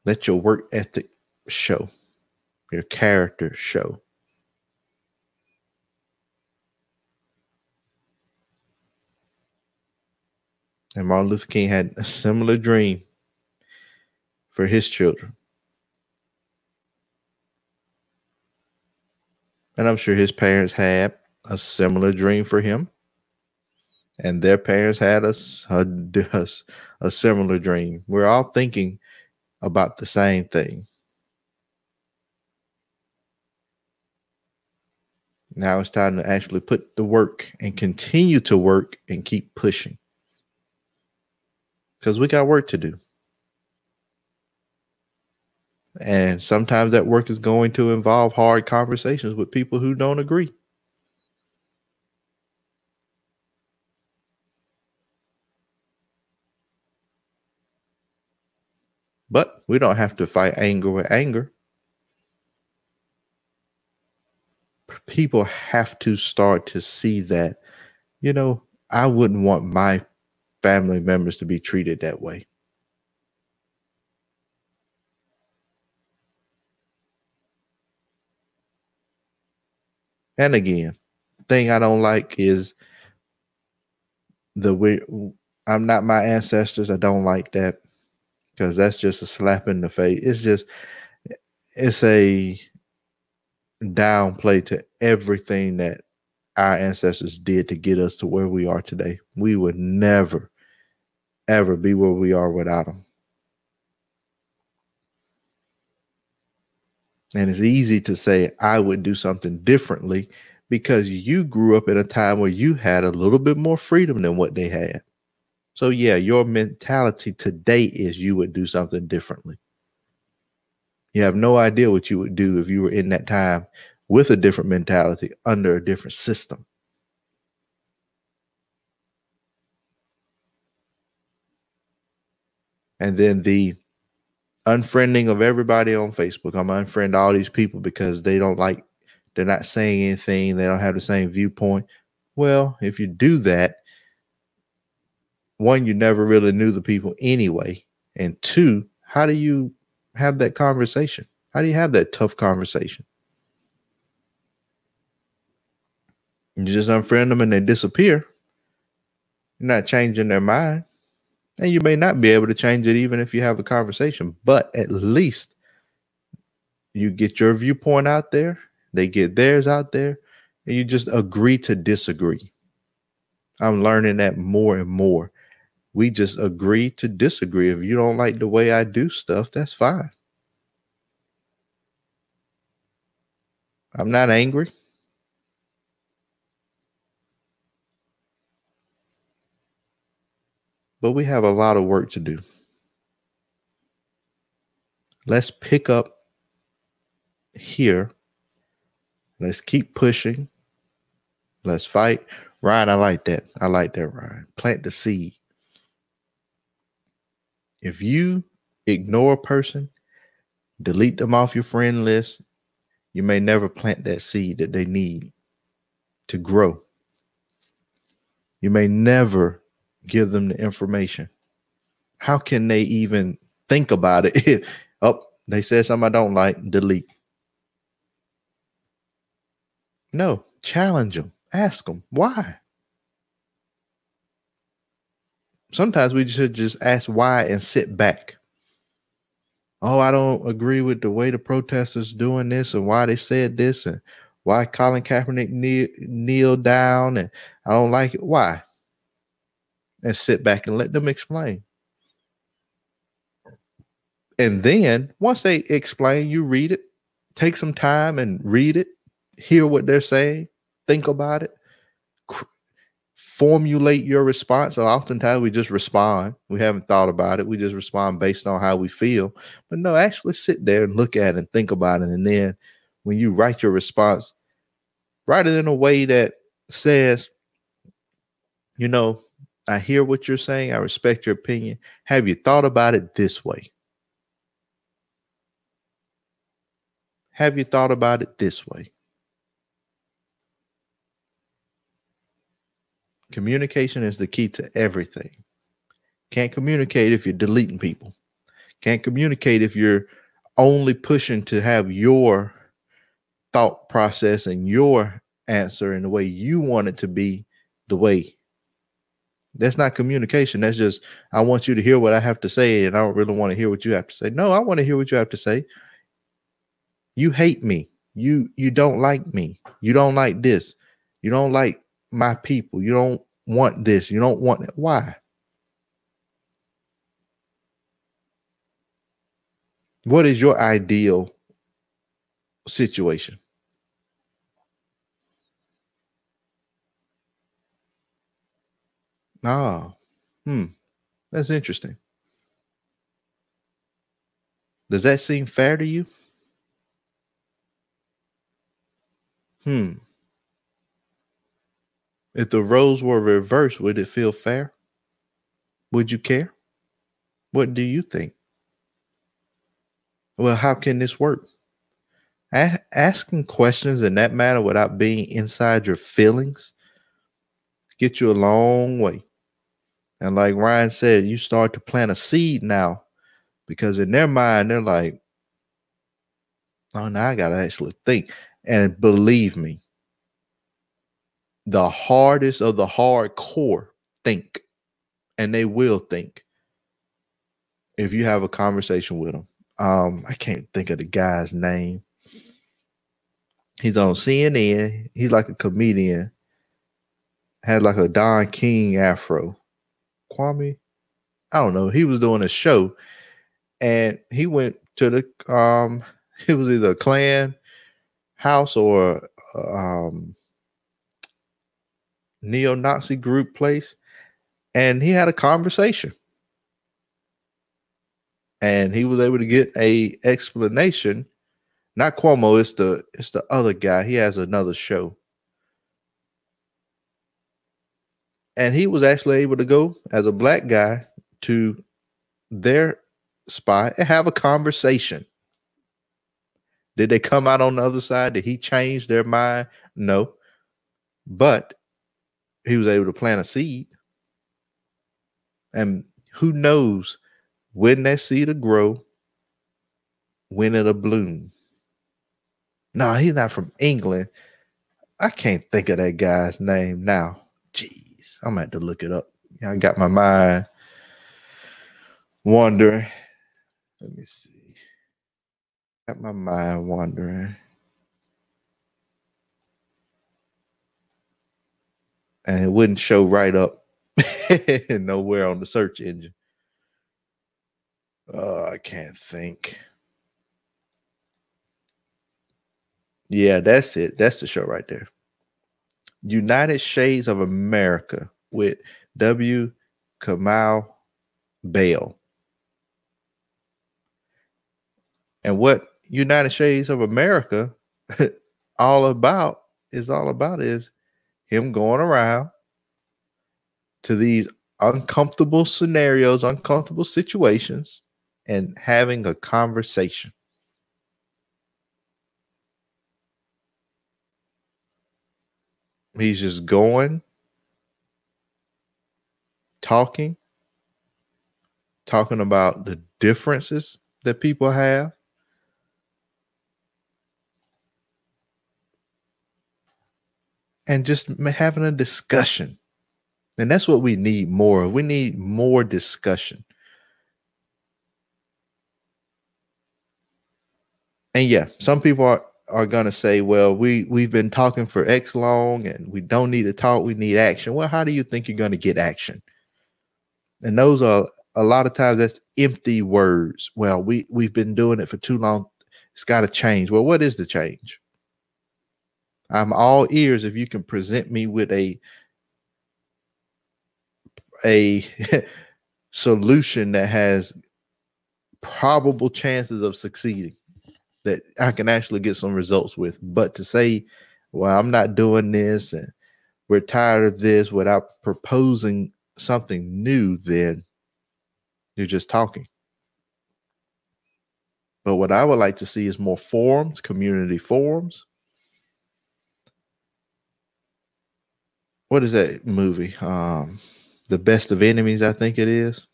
Let your work ethic show, your character show. And Martin Luther King had a similar dream for his children. And I'm sure his parents had a similar dream for him. And their parents had a similar dream. We're all thinking about the same thing. Now it's time to actually put the work and continue to work and keep pushing. Because we got work to do. And sometimes that work is going to involve hard conversations with people who don't agree. But we don't have to fight anger with anger. People have to start to see that, I wouldn't want my family members to be treated that way. And again, thing I don't like is I'm not my ancestors. I don't like that because that's just a slap in the face. It's a downplay to everything that our ancestors did to get us to where we are today. We would never, ever be where we are without them. And it's easy to say, I would do something differently because you grew up in a time where you had a little bit more freedom than what they had. So yeah, your mentality today is you would do something differently. You have no idea what you would do if you were in that time with a different mentality under a different system. And then the unfriending of everybody on Facebook. I'm gonna unfriend all these people because they're not saying anything. They don't have the same viewpoint. Well, if you do that, one, you never really knew the people anyway. And two, how do you have that conversation? How do you have that tough conversation? You just unfriend them and they disappear. You're not changing their mind. And you may not be able to change it even if you have a conversation, but at least you get your viewpoint out there, they get theirs out there, and you just agree to disagree. I'm learning that more and more. We just agree to disagree. If you don't like the way I do stuff, that's fine. I'm not angry. But we have a lot of work to do. Let's pick up here. Let's keep pushing. Let's fight. Ryan, I like that. I like that, Ryan. Plant the seed. If you ignore a person, delete them off your friend list, you may never plant that seed that they need to grow. You may never give them the information. How can they even think about it? Oh, they said something I don't like, delete. No, challenge them. Ask them why. Sometimes we should just ask why and sit back. Oh, I don't agree with the way the protesters doing this and why they said this and why Colin Kaepernick kneeled down and I don't like it. Why? And sit back and let them explain. And then once they explain, you read it, take some time and read it, hear what they're saying, think about it, formulate your response. So oftentimes we just respond. We haven't thought about it. We just respond based on how we feel. But no, actually sit there and look at it and think about it. And then when you write your response, write it in a way that says, you know, I hear what you're saying. I respect your opinion. Have you thought about it this way? Have you thought about it this way? Communication is the key to everything. Can't communicate if you're deleting people. Can't communicate if you're only pushing to have your thought process and your answer in the way you want it to be the way. That's not communication. That's just, I want you to hear what I have to say and I don't really want to hear what you have to say. No, I want to hear what you have to say. You hate me. You don't like me. You don't like this. You don't like my people. You don't want this. You don't want that. Why? What is your ideal situation? Ah, that's interesting. Does that seem fair to you? If the roles were reversed, would it feel fair? Would you care? What do you think? Well, how can this work? Asking questions in that matter without being inside your feelings get you a long way. And like Ryan said, you start to plant a seed now because in their mind, they're like, oh, now I got to actually think. And believe me, the hardest of the hardcore think, and they will think if you have a conversation with them. I can't think of the guy's name. He's on CNN. He's like a comedian. Had like a Don King afro. Kwame? I don't know. He was doing a show and he went to the it was either a Klan house or neo-Nazi group place, and he had a conversation. And he was able to get a explanation. Not Cuomo, it's the other guy. He has another show. And he was actually able to go as a black guy to their spot and have a conversation. Did they come out on the other side? Did he change their mind? No. But he was able to plant a seed. And who knows when that seed will grow, when it'll bloom. No, he's not from England. I can't think of that guy's name now. Jeez, I'm gonna have to look it up. I got my mind wandering. Let me see. Got my mind wandering. And it wouldn't show right up nowhere on the search engine. I can't think. Yeah, that's it. That's the show right there. United Shades of America with W. Kamau Bell. And what United Shades of America all about is him going around to these uncomfortable scenarios, uncomfortable situations, and having a conversation. He's just going, talking about the differences that people have. And just having a discussion. And that's what we need more of. We need more discussion. And yeah, some people are going to say, well, we've been talking for X long and we don't need to talk. We need action. Well, how do you think you're going to get action? And those are a lot of times that's empty words. Well, we've been doing it for too long. It's got to change. Well, what is the change? I'm all ears if you can present me with a solution that has probable chances of succeeding, that I can actually get some results with. But to say, well, I'm not doing this and we're tired of this without proposing something new, then you're just talking. But what I would like to see is more forums, community forums. What is that movie? The Best of Enemies, I think it is.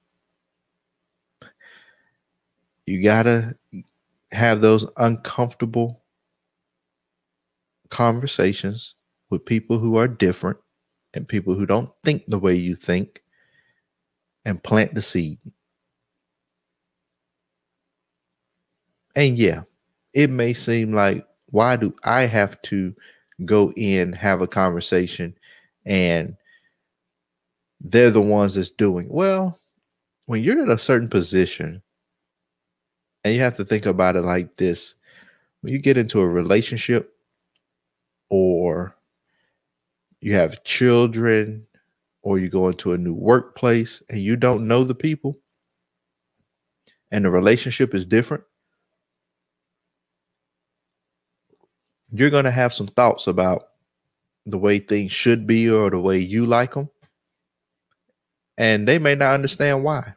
You gotta have those uncomfortable conversations with people who are different and people who don't think the way you think, and plant the seed. And yeah, it may seem like, why do I have to go in, have a conversation, and they're the ones that's doing? Well, when you're in a certain position, and you have to think about it like this, when you get into a relationship or you have children or you go into a new workplace and you don't know the people and the relationship is different, you're going to have some thoughts about the way things should be or the way you like them. And they may not understand why.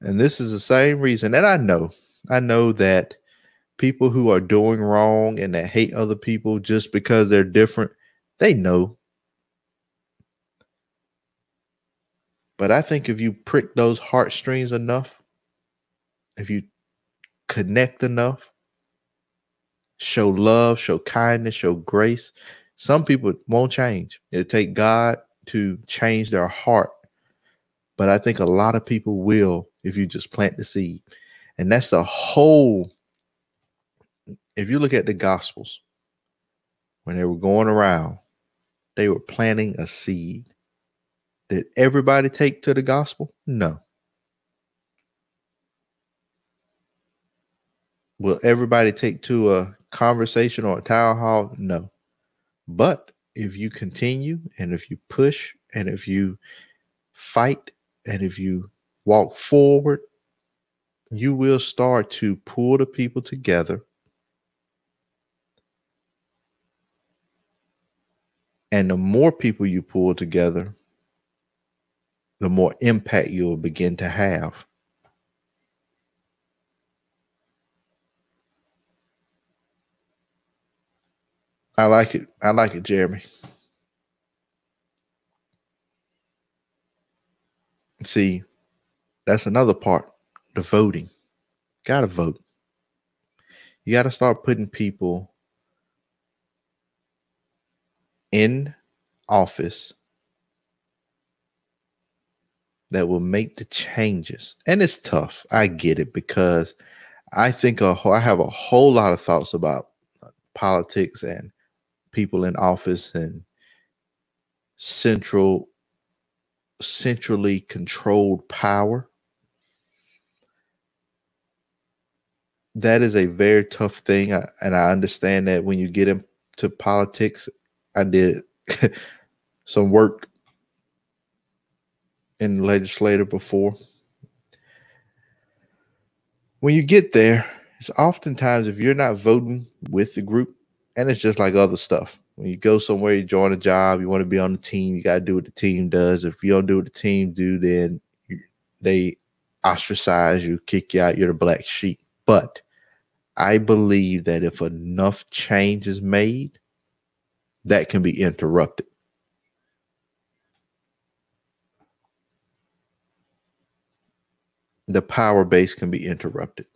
And this is the same reason that I know that people who are doing wrong and that hate other people just because they're different, they know. But I think if you prick those heartstrings enough, if you connect enough, show love, show kindness, show grace, some people won't change. It'll take God to change their heart. But I think a lot of people will if you just plant the seed. And that's the whole, if you look at the Gospels, when they were going around, they were planting a seed. Did everybody take to the gospel? No. Will everybody take to a conversation or a town hall? No. But if you continue and if you push and if you fight and if you walk forward, you will start to pull the people together. And the more people you pull together, the more impact you'll begin to have. I like it. I like it, Jeremy. See, that's another part. The voting. Gotta vote. You gotta start putting people in office that will make the changes. And it's tough. I get it, because I have a whole lot of thoughts about politics and people in office and centrally controlled power. That is a very tough thing, and I understand that when you get into politics. I did some work in legislative before. When you get there, it's oftentimes, if you're not voting with the group, and it's just like other stuff. When you go somewhere, you join a job, you want to be on the team, you got to do what the team does. If you don't do what the team do, then they ostracize you, kick you out, you're the black sheep. But I believe that if enough change is made, that can be interrupted. The power base can be interrupted.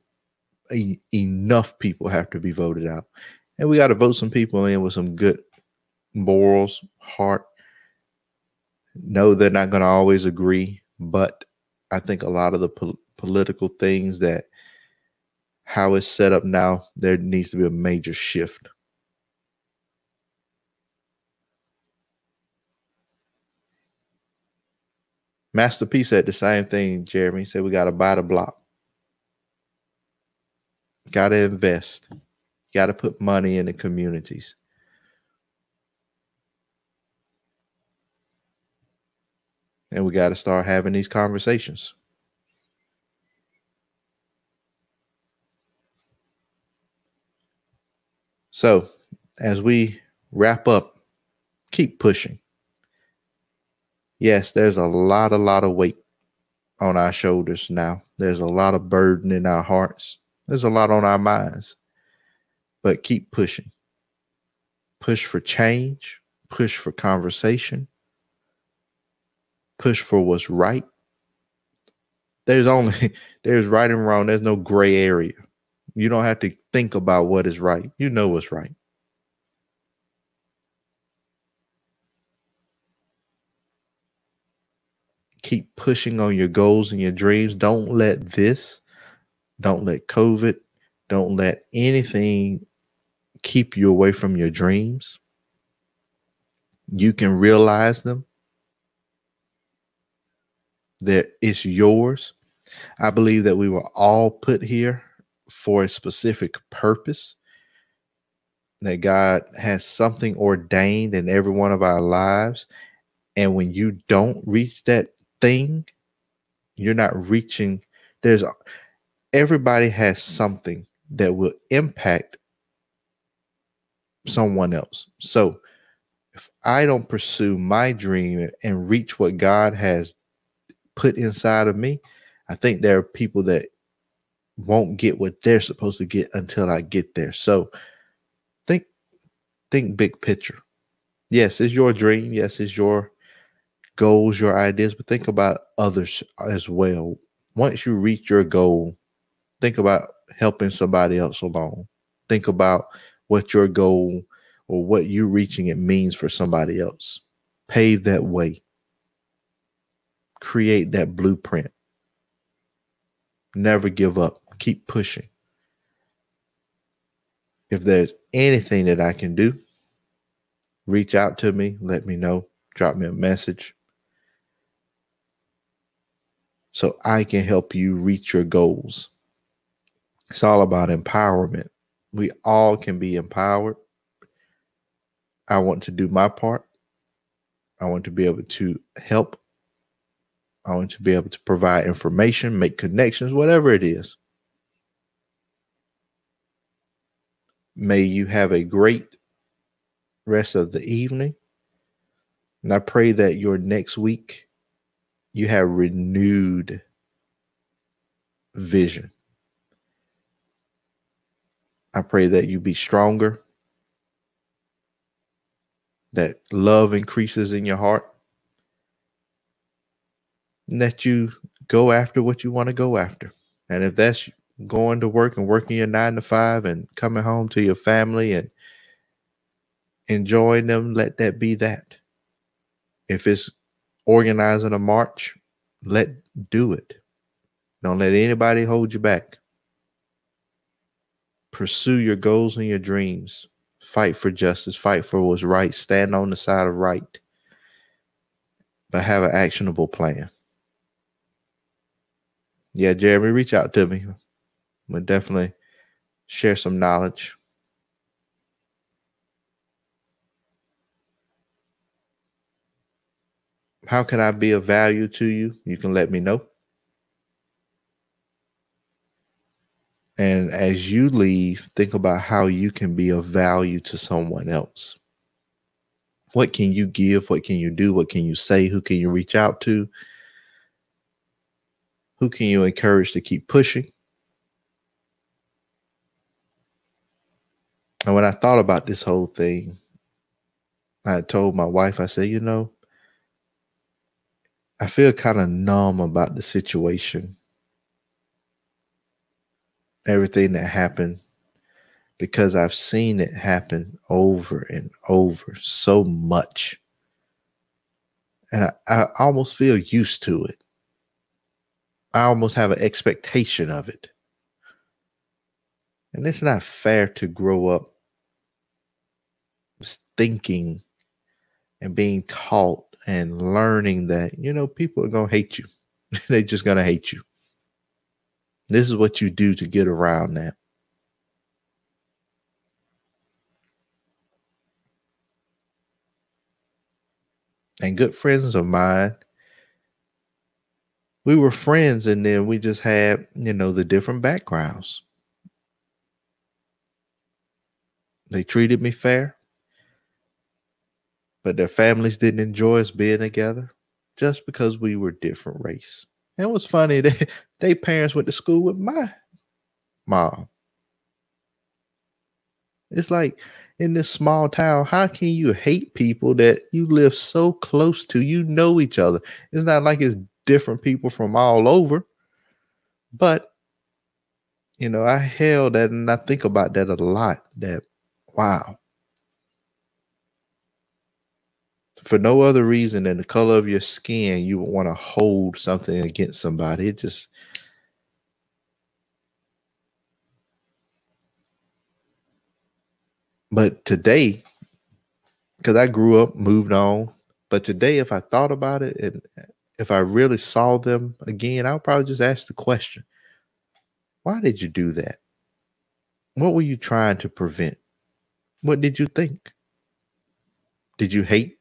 Enough people have to be voted out. And we got to vote some people in with some good morals, heart. No, they're not going to always agree, but I think a lot of the political things, that how it's set up now, there needs to be a major shift. Master P said the same thing, Jeremy. He said we got to buy the block. Got to invest. Got to put money in the communities. And we got to start having these conversations. So, as we wrap up, keep pushing. Yes, there's a lot of weight on our shoulders now. There's a lot of burden in our hearts. There's a lot on our minds. But keep pushing. Push for change. Push for conversation. Push for what's right. There's right and wrong. There's no gray area. You don't have to think about what is right. You know what's right. Keep pushing on your goals and your dreams. Don't let COVID, don't let anything keep you away from your dreams. You can realize them. That it's yours. I believe that we were all put here for a specific purpose. That God has something ordained in every one of our lives. And when you don't reach that thing, you're not reaching. Everybody has something that will impact someone else. So if I don't pursue my dream and reach what God has put inside of me, I think there are people that won't get what they're supposed to get until I get there. So think big picture. Yes, it's your dream. Yes, it's your goals, your ideas, but think about others as well. Once you reach your goal, think about helping somebody else along. Think about what your goal or what you're reaching it means for somebody else. Pave that way. Create that blueprint. Never give up. Keep pushing. If there's anything that I can do, reach out to me. Let me know. Drop me a message so I can help you reach your goals. It's all about empowerment. We all can be empowered. I want to do my part. I want to be able to help. I want to be able to provide information, make connections, whatever it is. May you have a great rest of the evening. And I pray that your next week, you have renewed vision. I pray that you be stronger, that love increases in your heart, and that you go after what you want to go after. And if that's going to work and working your 9 to 5 and coming home to your family and enjoying them, let that be that. If it's organizing a march, do it. Don't let anybody hold you back. Pursue your goals and your dreams. Fight for justice. Fight for what's right. Stand on the side of right. But have an actionable plan. Yeah, Jeremy, reach out to me. We'll definitely share some knowledge. How can I be of value to you? You can let me know. And as you leave, think about how you can be of value to someone else. What can you give? What can you do? What can you say? Who can you reach out to? Who can you encourage to keep pushing? And when I thought about this whole thing, I told my wife, I said, I feel kind of numb about the situation, everything that happened, because I've seen it happen over and over so much. And I almost feel used to it. I almost have an expectation of it. And it's not fair to grow up thinking and being taught and learning that, people are going to hate you. They're just going to hate you. This is what you do to get around that. And good friends of mine, we were friends, and then we just had, the different backgrounds. They treated me fair, but their families didn't enjoy us being together just because we were different race. And it was funny that their parents went to school with my mom. It's like, in this small town, how can you hate people that you live so close to? You know each other. It's not like it's different people from all over. But, I held that, and I think about that a lot, that, wow. For no other reason than the color of your skin, you would want to hold something against somebody. It just... But today, because I grew up, moved on, but today, if I thought about it, and if I really saw them again, I would probably just ask the question, why did you do that? What were you trying to prevent? What did you think? Did you hate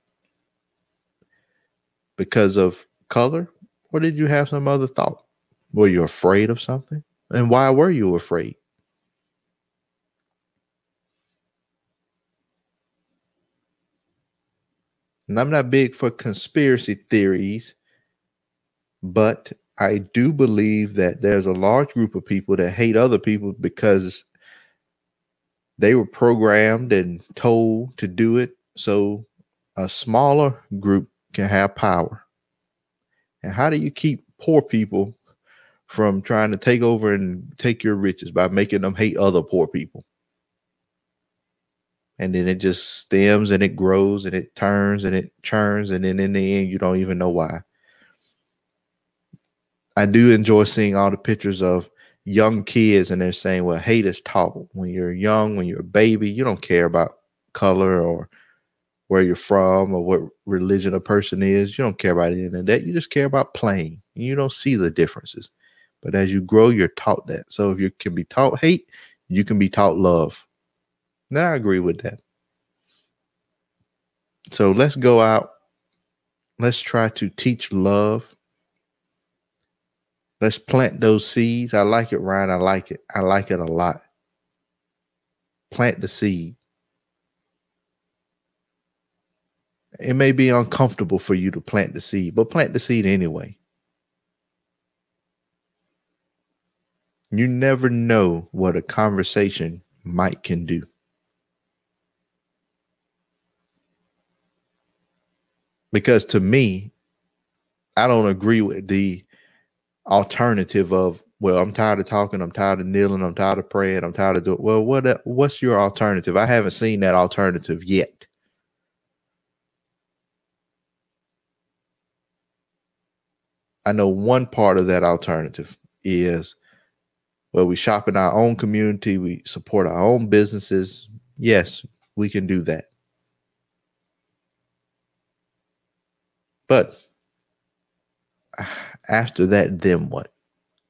because of color? Or did you have some other thought? Were you afraid of something? And why were you afraid? And I'm not big for conspiracy theories, but I do believe that there's a large group of people that hate other people because they were programmed and told to do it, so a smaller group can have power. And how do you keep poor people from trying to take over and take your riches? By making them hate other poor people. And then it just stems and it grows and it turns and it churns, and then in the end, you don't even know why. I do enjoy seeing all the pictures of young kids, and they're saying, well, hate is taught when you're young, when you're a baby. You don't care about color or where you're from or what religion a person is. You don't care about any of that. You just care about playing. You don't see the differences. But as you grow, you're taught that. So if you can be taught hate, you can be taught love. Now I agree with that. So let's go out. Let's try to teach love. Let's plant those seeds. I like it, Ryan. I like it. I like it a lot. Plant the seed. It may be uncomfortable for you to plant the seed, but plant the seed anyway. You never know what a conversation can do. Because to me, I don't agree with the alternative of, well, I'm tired of talking, I'm tired of kneeling, I'm tired of praying, I'm tired of doing. Well, what's your alternative? I haven't seen that alternative yet. I know one part of that alternative is, well, we shop in our own community, we support our own businesses. Yes, we can do that. But after that, then what?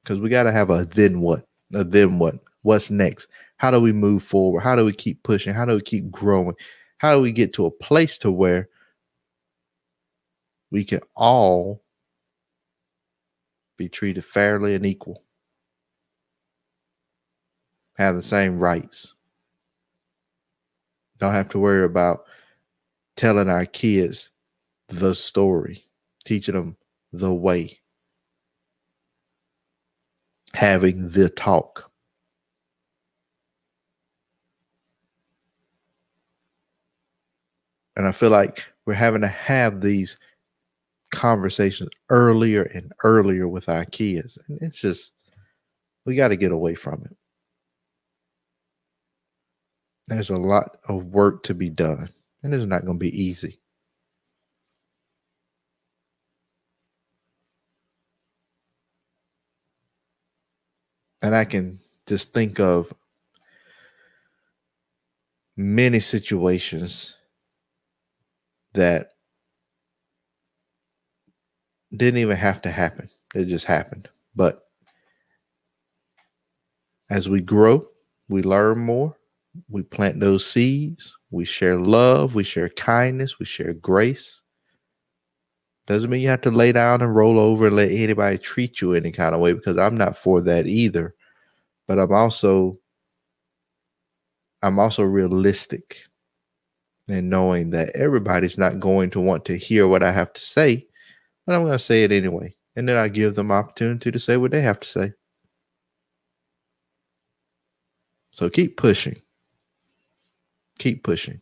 Because we got to have a then what? A then what? What's next? How do we move forward? How do we keep pushing? How do we keep growing? How do we get to a place to where we can all be treated fairly and equal, have the same rights, don't have to worry about telling our kids the story, teaching them the way, having the talk. And I feel like we're having to have these conversations earlier and earlier with our kids. And it's just, we got to get away from it. There's a lot of work to be done, and it's not going to be easy. And I can just think of many situations that didn't even have to happen. It just happened. But as we grow, we learn more, we plant those seeds, we share love, we share kindness, we share grace. Doesn't mean you have to lay down and roll over and let anybody treat you any kind of way, because I'm not for that either. But I'm also realistic in knowing that everybody's not going to want to hear what I have to say, but I'm going to say it anyway. And then I give them opportunity to say what they have to say. So keep pushing. Keep pushing.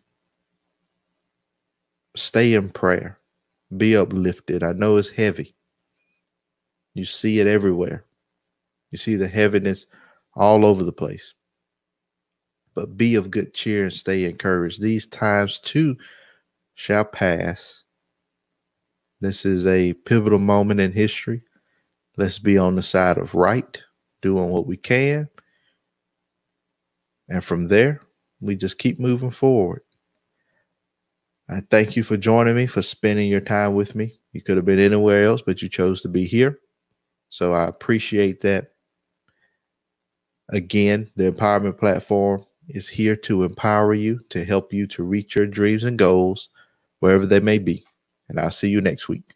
Stay in prayer. Be uplifted. I know it's heavy. You see it everywhere. You see the heaviness all over the place. But be of good cheer and stay encouraged. These times too shall pass. This is a pivotal moment in history. Let's be on the side of right, doing what we can. And from there, we just keep moving forward. I thank you for joining me, for spending your time with me. You could have been anywhere else, but you chose to be here. So I appreciate that. Again, the Empowerment Platform is here to empower you, to help you to reach your dreams and goals, wherever they may be. And I'll see you next week.